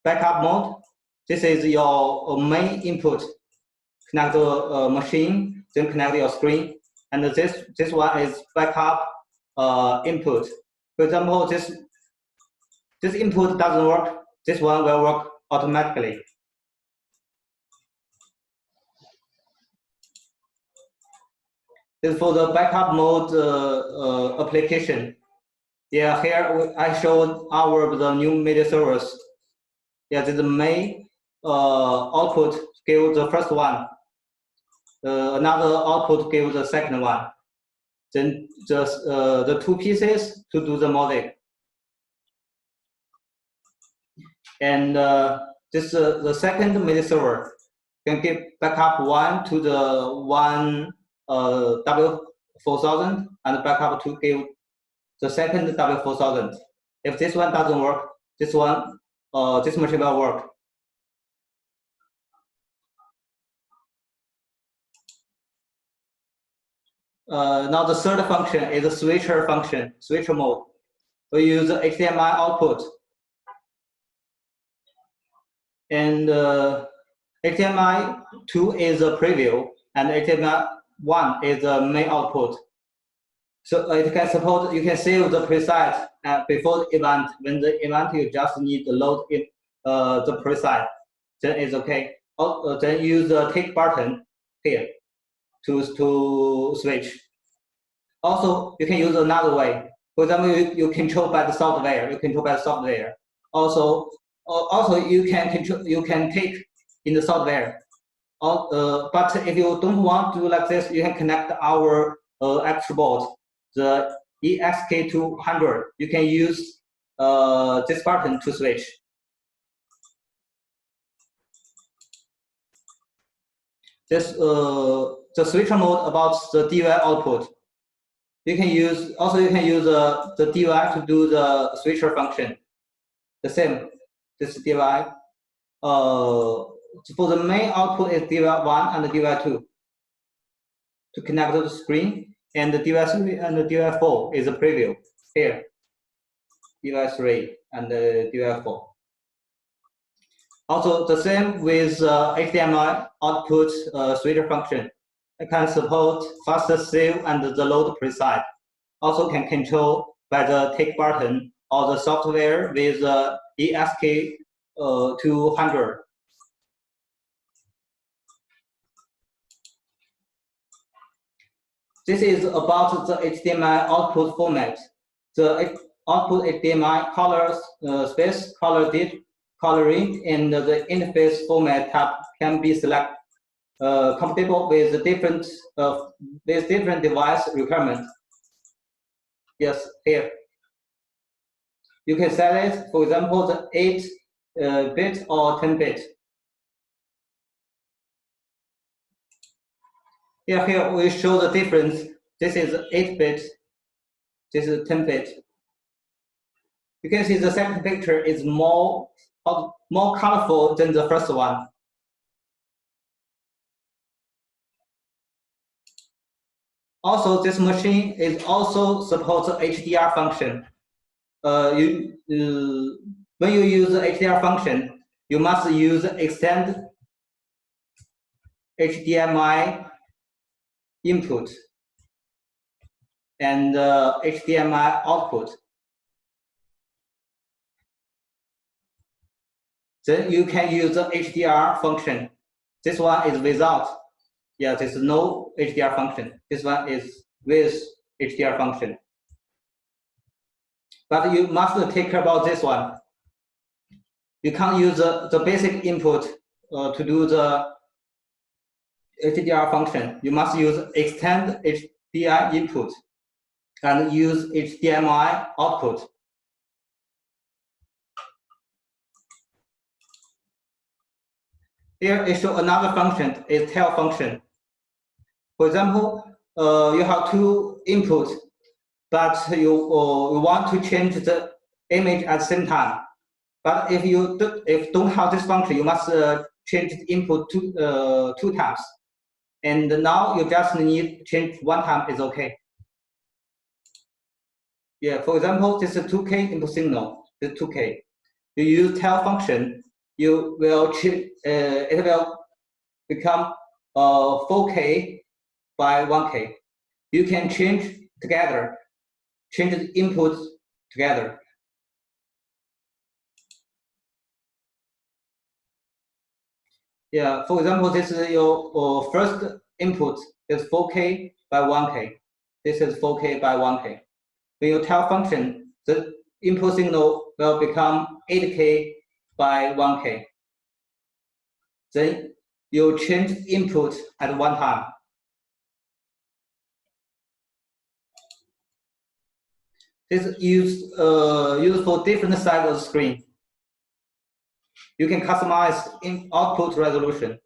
backup mode. This is your main input. Connect the machine, then connect your screen. And this one is backup input. For example, this input doesn't work. This one will work automatically. This is for the backup mode application. Yeah, here I showed the new media servers. Yeah, this main output give the first one. Another output give the second one. Then just the two pieces to do the modding. And this the second media server can give backup one to the one W4000 and backup to give the second W4000. If this one doesn't work, this one this machine will work. Now the third function is a switcher function, switcher mode. We use the HDMI output. And HDMI 2 is a preview, and HDMI 1 is the main output. So it can support, you can save the preset before the event. When the event, you just need to load in, the preset, then it's okay. Then use the tick button here to switch. Also, you can use another way. For example, you control by the software. Also, you can control, you can take in the software. But if you don't want to do like this, you can connect our actual board, the EXK200. You can use this button to switch. This the switcher mode about the DUI output. You can use the DUI to do the switcher function. The same, this DUI. For the main output is DUI 1 and the DUI 2 to connect to the screen, and the DUI 3 and the DUI 4 is a preview here. DUI 3 and the DUI 4. Also, the same with HDMI output switcher function. It can support faster save and the load preset. Also can control by the tick button or the software with EXK200. This is about the HDMI output format. The output HDMI color space, color did, coloring, and the interface format tab can be selected compatible with different device requirements. Yes, here. You can set it, for example, the 8-bit or 10-bit. Here we show the difference. This is 8-bit, this is 10-bit. You can see the second picture is more colorful than the first one. Also, this machine is also supports HDR function. When you use the HDR function, you must use extend HDMI input and HDMI output. Then you can use the HDR function. This one is without. Yeah, there's no HDR function. This one is with HDR function. But you must take care about this one. You can't use the basic input to do the HDR function. You must use extend HDR input and use HDMI output. Here it shows another function, is tail function. For example, you have two inputs, but you want to change the image at the same time. But if you don't have this function, you must change the input two times. And now you just need to change one time is okay. Yeah, for example, this is 2K input signal. This is 2K. You use tail function, you will it will become 4K by 1K. You can change together, change the inputs together. Yeah, for example, this is your first input is 4K by 1K. This is 4K by 1K. When you tell function, the input signal will become 8K by 1K. Then you change input at one time. This is used for different size of the screen. You can customize in output resolution.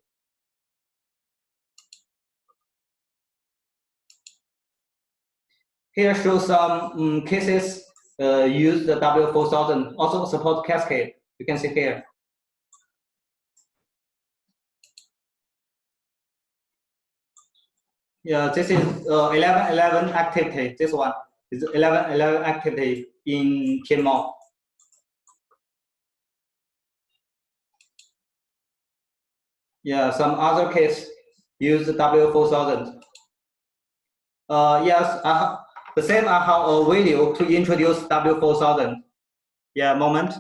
Here shows some cases use the W4000, also support cascade. You can see here. Yeah, this is 1111 activity. This one is 1111 activity in pin mode. Yeah, some other case use the W4000. Yes, the same I have a video to introduce W4000. Yeah, moment.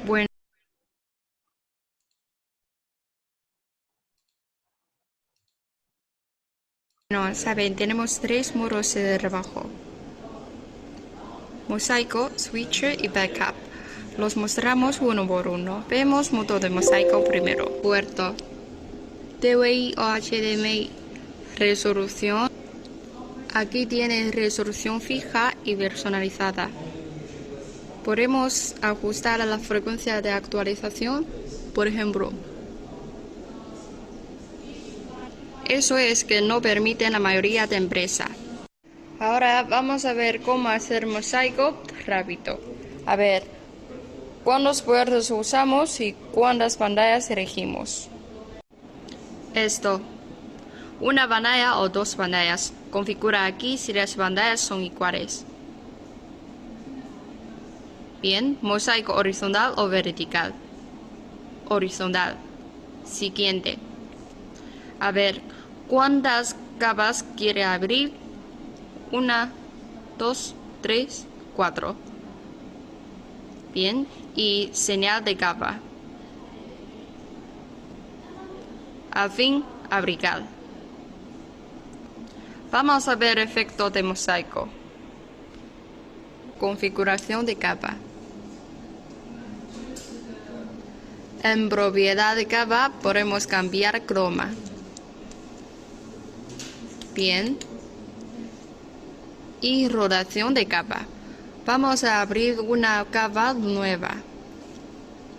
Bueno, saben, tenemos tres modos de trabajo: mosaico, switcher y backup. Los mostramos uno por uno. Vemos modo de mosaico primero. Puerto TWI o HDMI. Resolución. Aquí tiene resolución fija y personalizada. Podemos ajustar a la frecuencia de actualización, por ejemplo. Eso es que no permite la mayoría de empresas. Ahora vamos a ver cómo hacer mosaico rápido. A ver, cuántos puertos usamos y cuántas pantallas elegimos. Esto. Una pantalla o dos pantallas. Configura aquí si las pantallas son iguales. Bien, mosaico horizontal o vertical. Horizontal. Siguiente. A ver, ¿cuántas capas quiere abrir? 1, 2, 3, 4. Bien, y señal de capa. Al fin, abrical. Vamos a ver efecto de mosaico. Configuración de capa. En propiedad de capa podemos cambiar croma. Bien. Y rotación de capa. Vamos a abrir una capa nueva.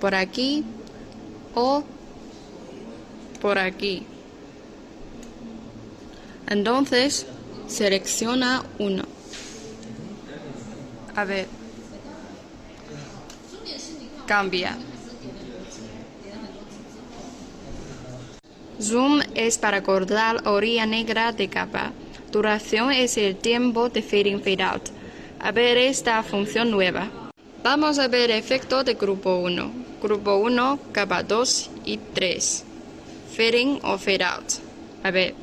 Por aquí o por aquí. Entonces, selecciona uno. A ver. Cambia. Zoom es para cortar orilla negra de capa. Duración es el tiempo de fade in, fade out. A ver esta función nueva. Vamos a ver efecto de grupo 1. Grupo 1, capa 2 y 3. Fade in o fade out. A ver.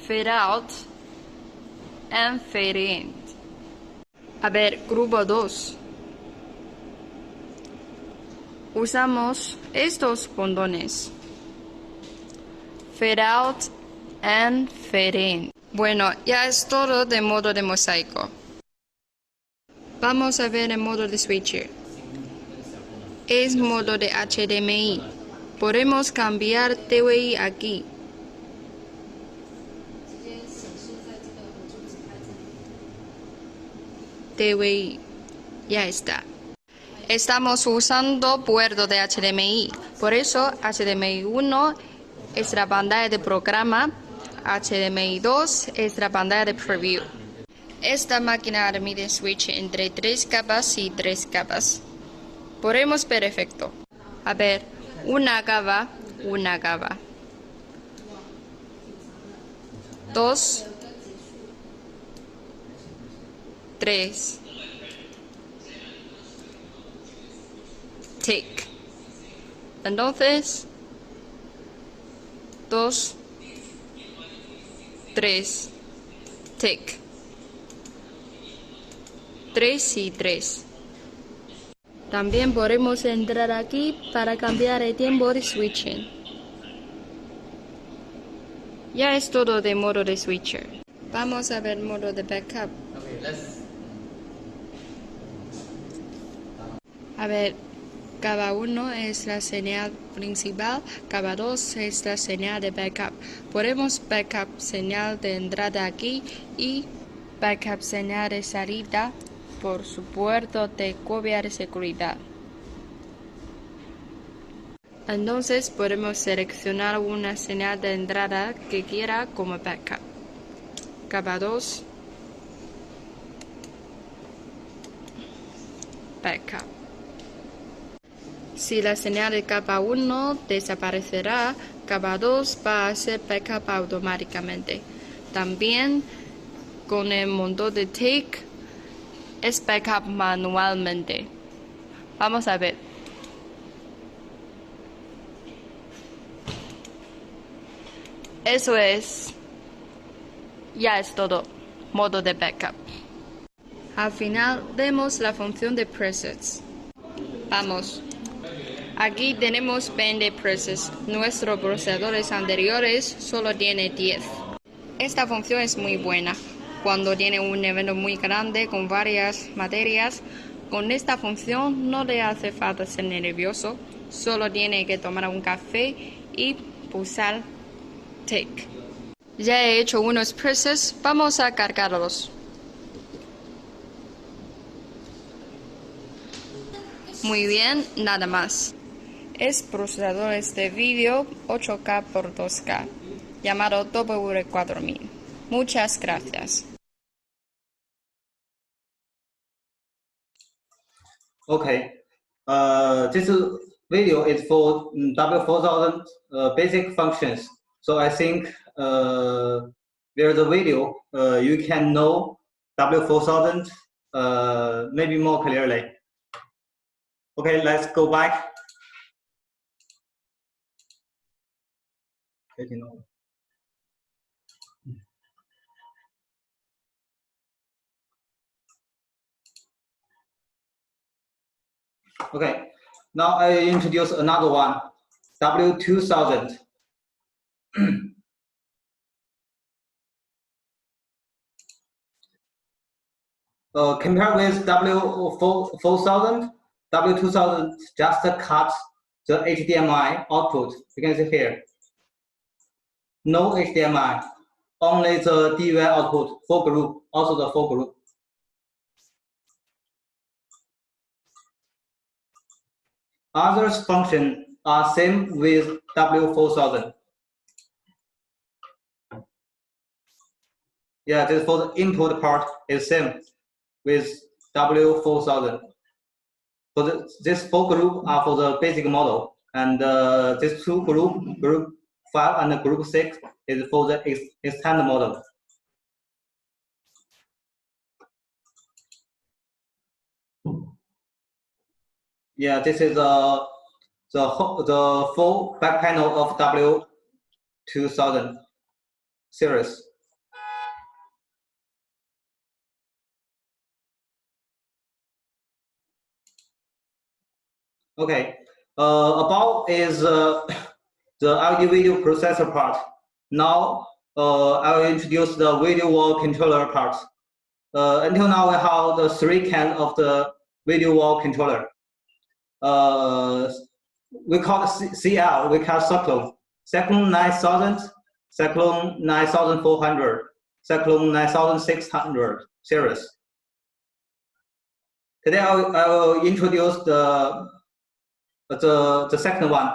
Fade out and fade in. A ver, grupo 2. Usamos estos botones. Fade out and fade in. Bueno, ya es todo de modo de mosaico. Vamos a ver el modo de switcher. Es modo de HDMI. Podemos cambiar TWI aquí. TWI. Ya está. Estamos usando puerto de HDMI. Por eso HDMI 1 es la pantalla de programa. HDMI 2 es la pantalla de preview. Esta máquina admite switch entre 3 capas y 3 capas. Podemos ver efecto. A ver, una capa. 2, 3. Tick. Entonces, 2, 3, tick, 3 y 3. También podemos entrar aquí para cambiar el tiempo de switching. Ya es todo de modo de switcher. Vamos a ver modo de backup. A ver, capa 1 es la señal principal, capa 2 es la señal de backup. Podemos backup señal de entrada aquí y backup señal de salida por su puerto de copia de seguridad. Entonces podemos seleccionar una señal de entrada que quiera como backup. Capa 2, backup. Si la señal de capa 1 desaparecerá, capa 2 va a hacer backup automáticamente. También con el modo de tick es backup manualmente. Vamos a ver. Eso es. Ya es todo. Modo de backup. Al final vemos la función de presets. Vamos. Aquí tenemos 20 presets. Nuestros procesadores anteriores solo tiene 10. Esta función es muy buena. Cuando tiene un evento muy grande con varias materias, con esta función no le hace falta ser nervioso. Solo tiene que tomar un café y pulsar tick. Ya he hecho unos presets. Vamos a cargarlos. Muy bien, nada más. Es procesadores de vídeo 8K por 2K, llamado W4000. Muchas gracias. Okay. This video is for W4000 basic functions. So I think there's a video you can know W4000 maybe more clearly. Okay, let's go back. Okay, now I introduce another one, W2000. Compared with W4000, W2000 just cuts the HDMI output. You can see here. No HDMI, only the DVI output, for group, also the for group. Other functions are same with W4000. Yeah, this for the input part is same with W4000. So this four group are for the basic model, and this two group 5 and group 6 is for the extended model. Yeah, this is the full back panel of W2000 series. Okay, above is the audio video processor part. Now I will introduce the video wall controller part. Until now we have the 3 cans of the video wall controller. We call it CL, we call Cyclone. Cyclone 9000, Cyclone 9400, Cyclone 9600 series. Today I will introduce the second one.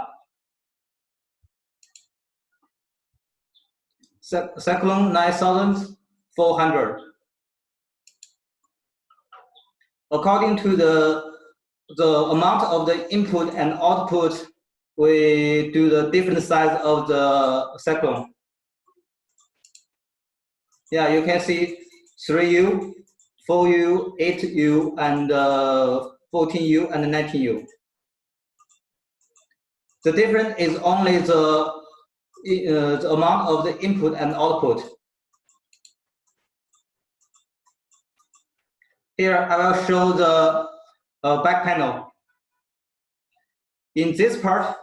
Cyclone 9400. According to the amount of the input and output, we do the different size of the cyclone. Yeah, you can see 3U, 4U, 8U, and 14U and 19U. The difference is only the amount of the input and output. Here I will show the back panel. In this part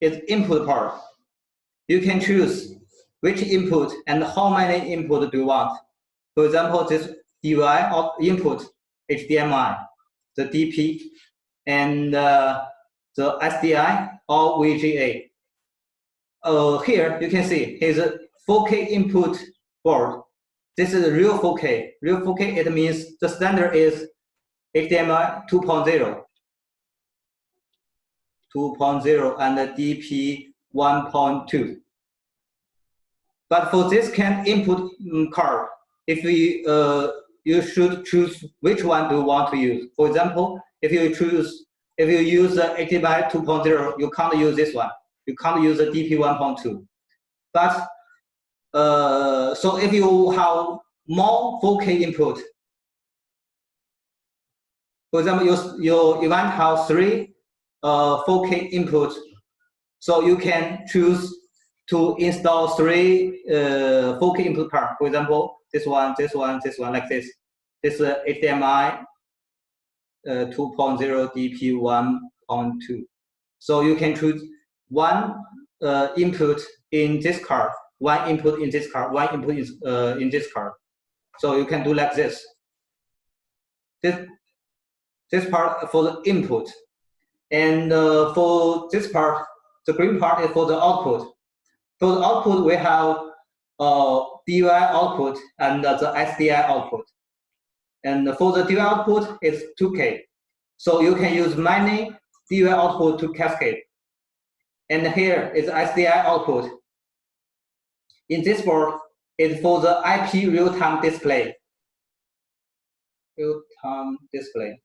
is input part. You can choose which input and how many input do you want. For example, this DVI or input HDMI, the DP, and the SDI or VGA. Here you can see here's a 4K input board. This is a real 4K. Real 4K, it means the standard is HDMI 2.0. 2.0 and the DP 1.2. But for this kind of input card, if we you should choose which one do you want to use. For example, if you use the HDMI 2.0, you can't use this one. You can't use the DP 1.2. But so if you have more 4K input, for example, you want to have 3 4K input, so you can choose to install 3 4K input card. For example, this one, like this. This is HDMI 2.0 DP 1.2. So you can choose one input in this card, one input in this card, one input in this card. So you can do like this. This part for the input, and for this part, the green part is for the output. For the output, we have DVI output and the SDI output. And for the DVI output, it's 2K. So you can use many DVI output to cascade. And here is SDI output. In this board, it's for the IP real-time display. Real-time display.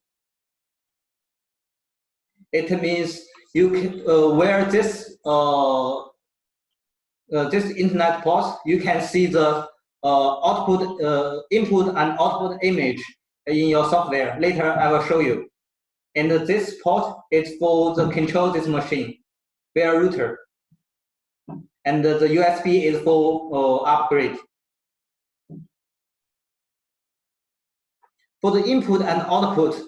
It means you can where this this internet port, you can see the output, input and output image in your software. Later, I will show you. And this port is for the control this machine via router. And the USB is for upgrade. For the input and output,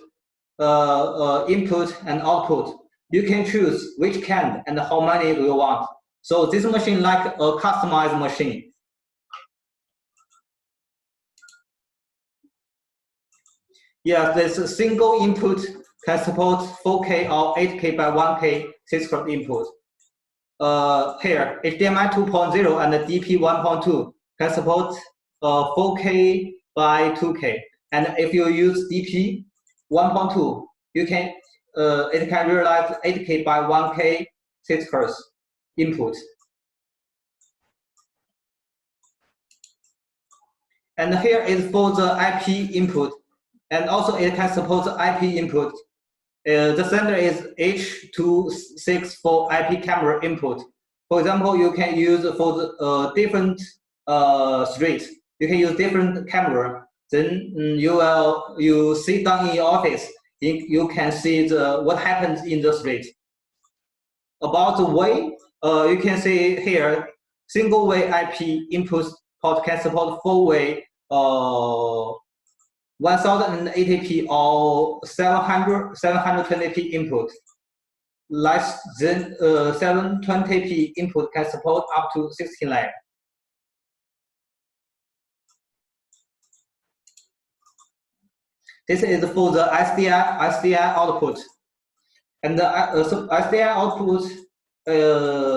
you can choose which kind and how many do you want. So this machine like a customized machine. Yeah, this single input can support 4K or 8K by 1K 6-card input. Here, HDMI 2.0 and the DP 1.2 can support 4K by 2K. And if you use DP 1.2, you can it can realize 8K by 1K 6-card input. And here is for the IP input, and also it can support the IP input. The standard is H.264 IP camera input. For example, you can use for the different streets. You can use different camera. Then you sit down in your office. You can see what happens in the street. About the way, you can see here, single way IP input port can support 4-way 1080p or 720p input. Less than 720p input can support up to 16 layers. This is for the SDI output. And the so SDI output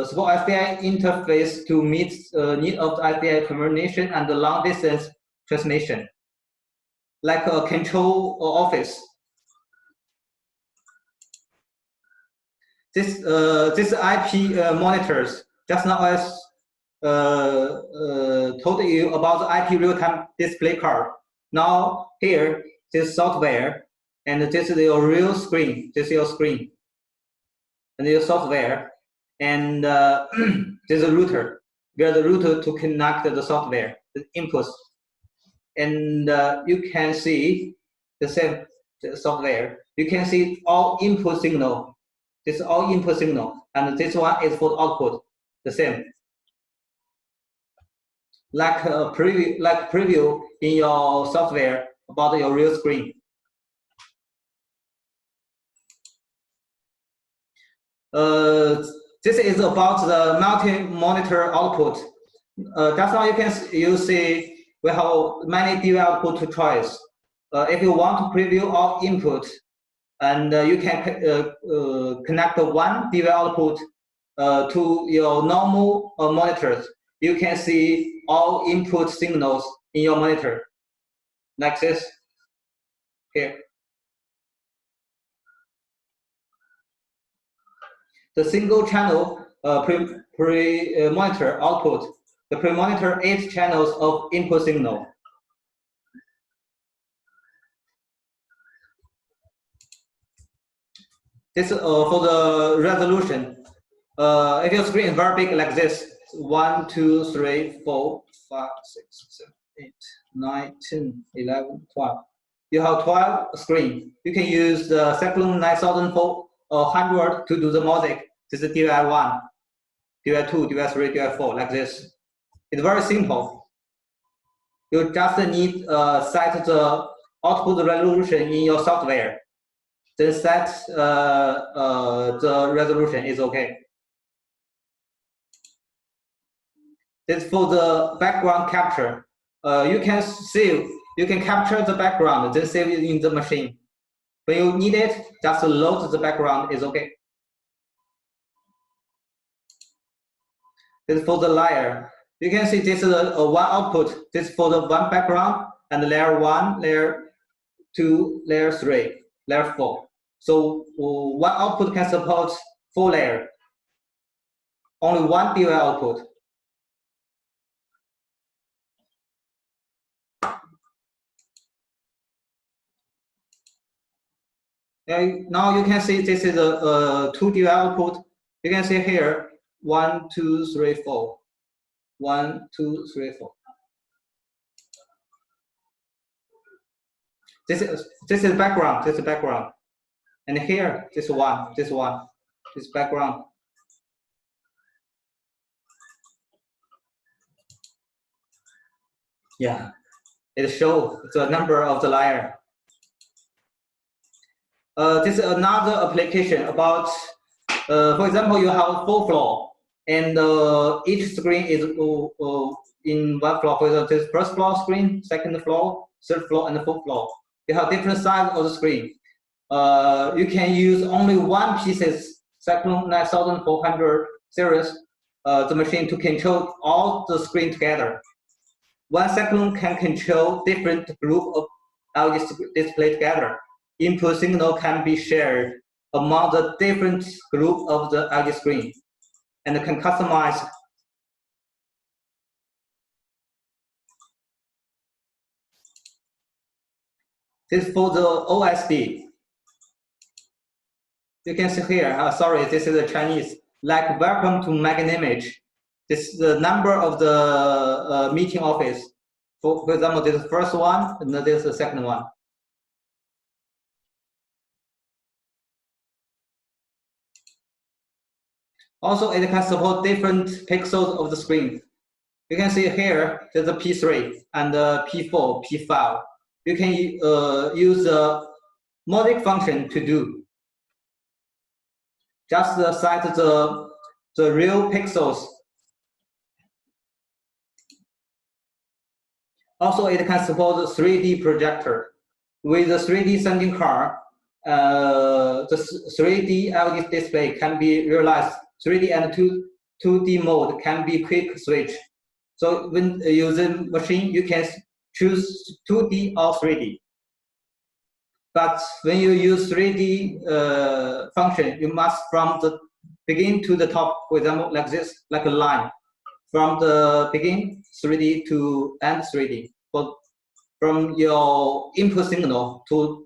support SDI interface to meet need of the SDI termination and the long distance transmission, like a control office. This IP monitors, just now as told you about the IP real-time display card. Now here, this software, and this is your real screen. This is your screen, and your software, and there's a router. Where the router to connect the software, the inputs, and you can see the same software. You can see all input signal. This is all input signal, and this one is for the output. The same. Like a preview in your software about your real screen. This is about the multi-monitor output. Just now you see we have many DV output to choice. If you want to preview all input, and you can connect one DV output to your normal monitors. You can see all input signals in your monitor, like this. Here. The single channel pre-monitor output. The pre-monitor 8 channels of input signal. This for the resolution. If your screen is very big like this, 1, 2, 3, 4, 5, 6, 7, 8, 9, 10, 11, 12. You have 12 screen. You can use the Cyclone 9400 to do the music. This is DVI1, DVI2, DVI3, DVI4, like this. It's very simple. You just need set the output resolution in your software. Then set the resolution is okay. This for the background capture. You can capture the background, then save it in the machine. When you need it, just load the background is okay. This is for the layer. You can see this is one output. This is for the one background and layer 1, layer 2, layer 3, layer 4. So one output can support 4 layers. Only one DVI output. Now you can see this is a 2 DVI output. You can see here 1, 2, 3, 4. 1, 2, 3, 4. This is background. This is background. And here, this one, this background. Yeah, it shows the number of the layer. This is another application about, for example, you have 4 floors, and each screen is in one floor. For example, this first floor screen, second floor, third floor, and the fourth floor. You have different size of the screen. You can use only one pieces, Cyclone 9400 series, the machine to control all the screen together. One Cyclone can control different group of LED display together. Input signal can be shared among the different group of the LED screen, and can customize. This is for the OSD. You can see here, sorry, this is a Chinese, like welcome to Magnimage. This is the number of the meeting office. For example, this is the first one, and this is the second one. Also, it can support different pixels of the screen. You can see here, there's a P3 and P4, P5. You can use the modic function to do. Just set the real pixels. Also, it can support the 3D projector. With the 3D sending card, the 3D LED display can be realized. 3D and 2D mode can be quick switch. So when using machine, you can choose 2D or 3D. But when you use 3D function, you must from the beginning to the top, for example, like this, like a line. From the beginning 3D to end 3D. But from your input signal to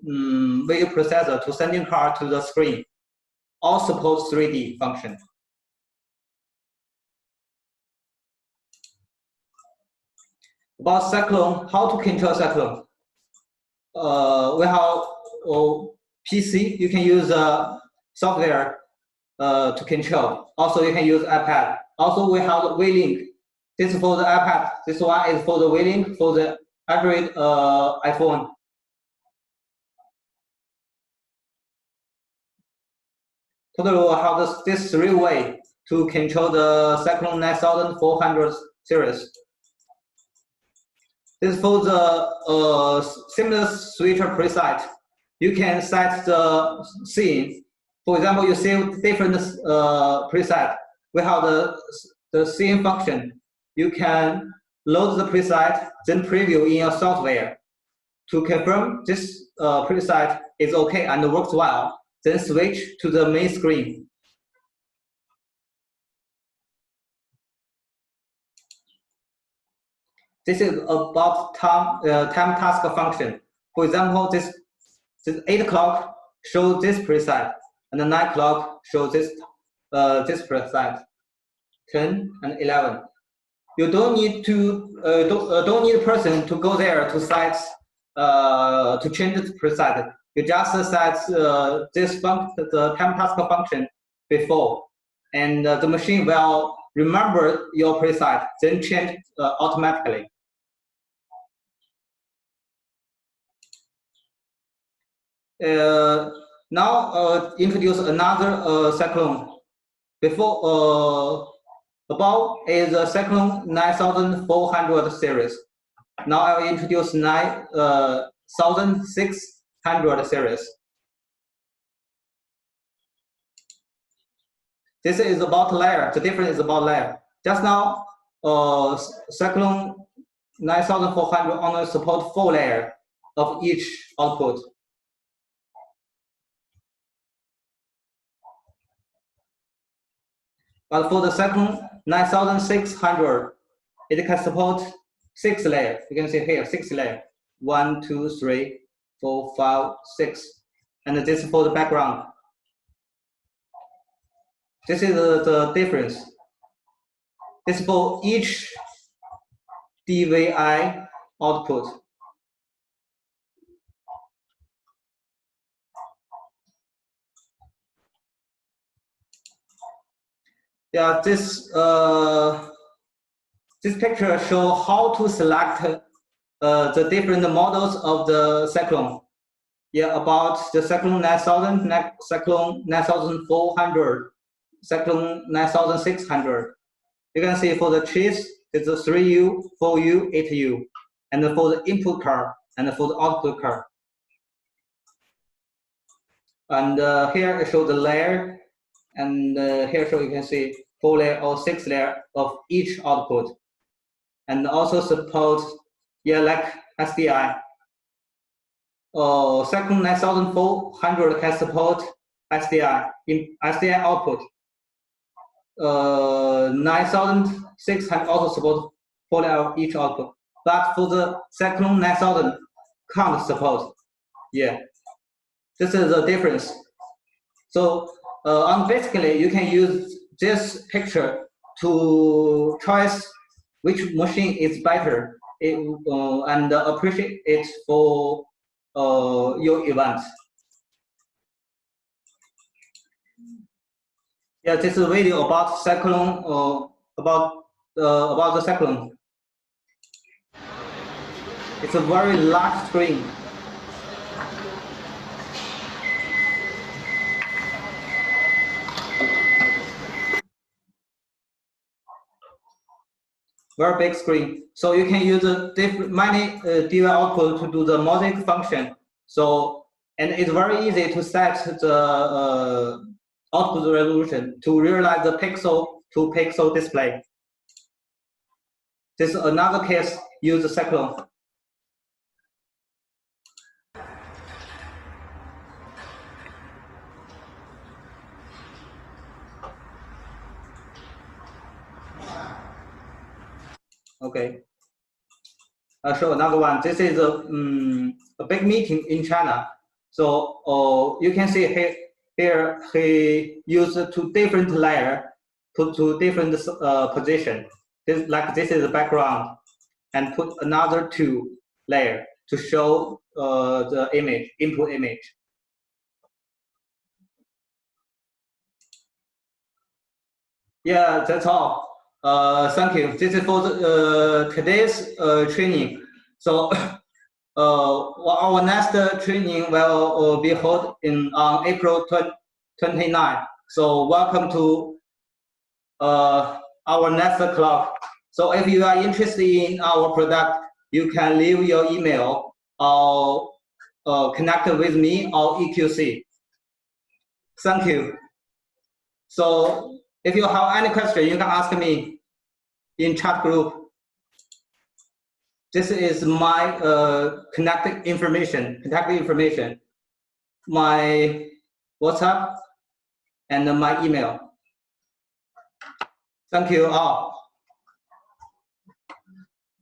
video processor to sending card to the screen, all support 3D function. About Cyclone, how to control Cyclone? We have PC, you can use software to control. Also, you can use iPad. Also, we have WeLink. This is for the iPad. This one is for the WeLink for the Abril iPhone. totally will have this three-way to control the Cyclone 9400 series. This is for the seamless switcher preset. You can set the scene. For example, you see different preset. We have the scene function. You can load the preset, then preview in your software. To confirm this preset is okay and works well, then switch to the main screen. This is about time task function. For example, this 8 o'clock shows this preset, and the 9 o'clock shows this preset. 10 and 11. You don't need to don't need a person to go there to set to change the preset. You just set the time task function before, and the machine will remember your preset, then change automatically. Now introduce another cyclone. Before above is the Cyclone 9400 series. Now I will introduce 9600 series. This is about layer. The difference is about layer. Just now, Cyclone 9400 only support 4 layers of each output. But for the Cyclone 9600, it can support 6 layers. You can see here 6 layers. 1, 2, 3, 4, 5, 6. And this is for the background. This is the difference. This is for each DVI output. Yeah, this picture shows how to select the different models of the cyclone. Yeah, about the Cyclone 9000, Cyclone 9400, Cyclone 9600. You can see for the trees, it's a 3U, 4U, 8U, and for the input card and for the output card. And here it shows the layer, and here you can see 4 layer or 6 layer of each output, and also support like SDI. Cyclone 9400 can support SDI in SDI output. 9600 also support 4 layer of each output, but for the Cyclone 9000 can't support. Yeah, this is the difference. So basically, you can use this picture to choose which machine is better and appreciate it for your event. Yeah, this is a video about cyclone, about the cyclone. It's a very large screen. Very big screen, so you can use many DVI output to do the mosaic function. So, and it's very easy to set the output resolution to realize the pixel-to-pixel display. This is another case, use the cyclone. Okay. I'll show another one. This is a big meeting in China. So you can see here he used 2 different layers to different position. This is the background, and put another 2 layers to show the image, input image. Yeah, that's all. Thank you. This is for the, today's training. So our next training will be held on April 29. So welcome to our next club. So if you are interested in our product, you can leave your email or connect with me or EQC. Thank you. So if you have any question, you can ask me in chat group. This is my contact information, my WhatsApp and my email. Thank you all.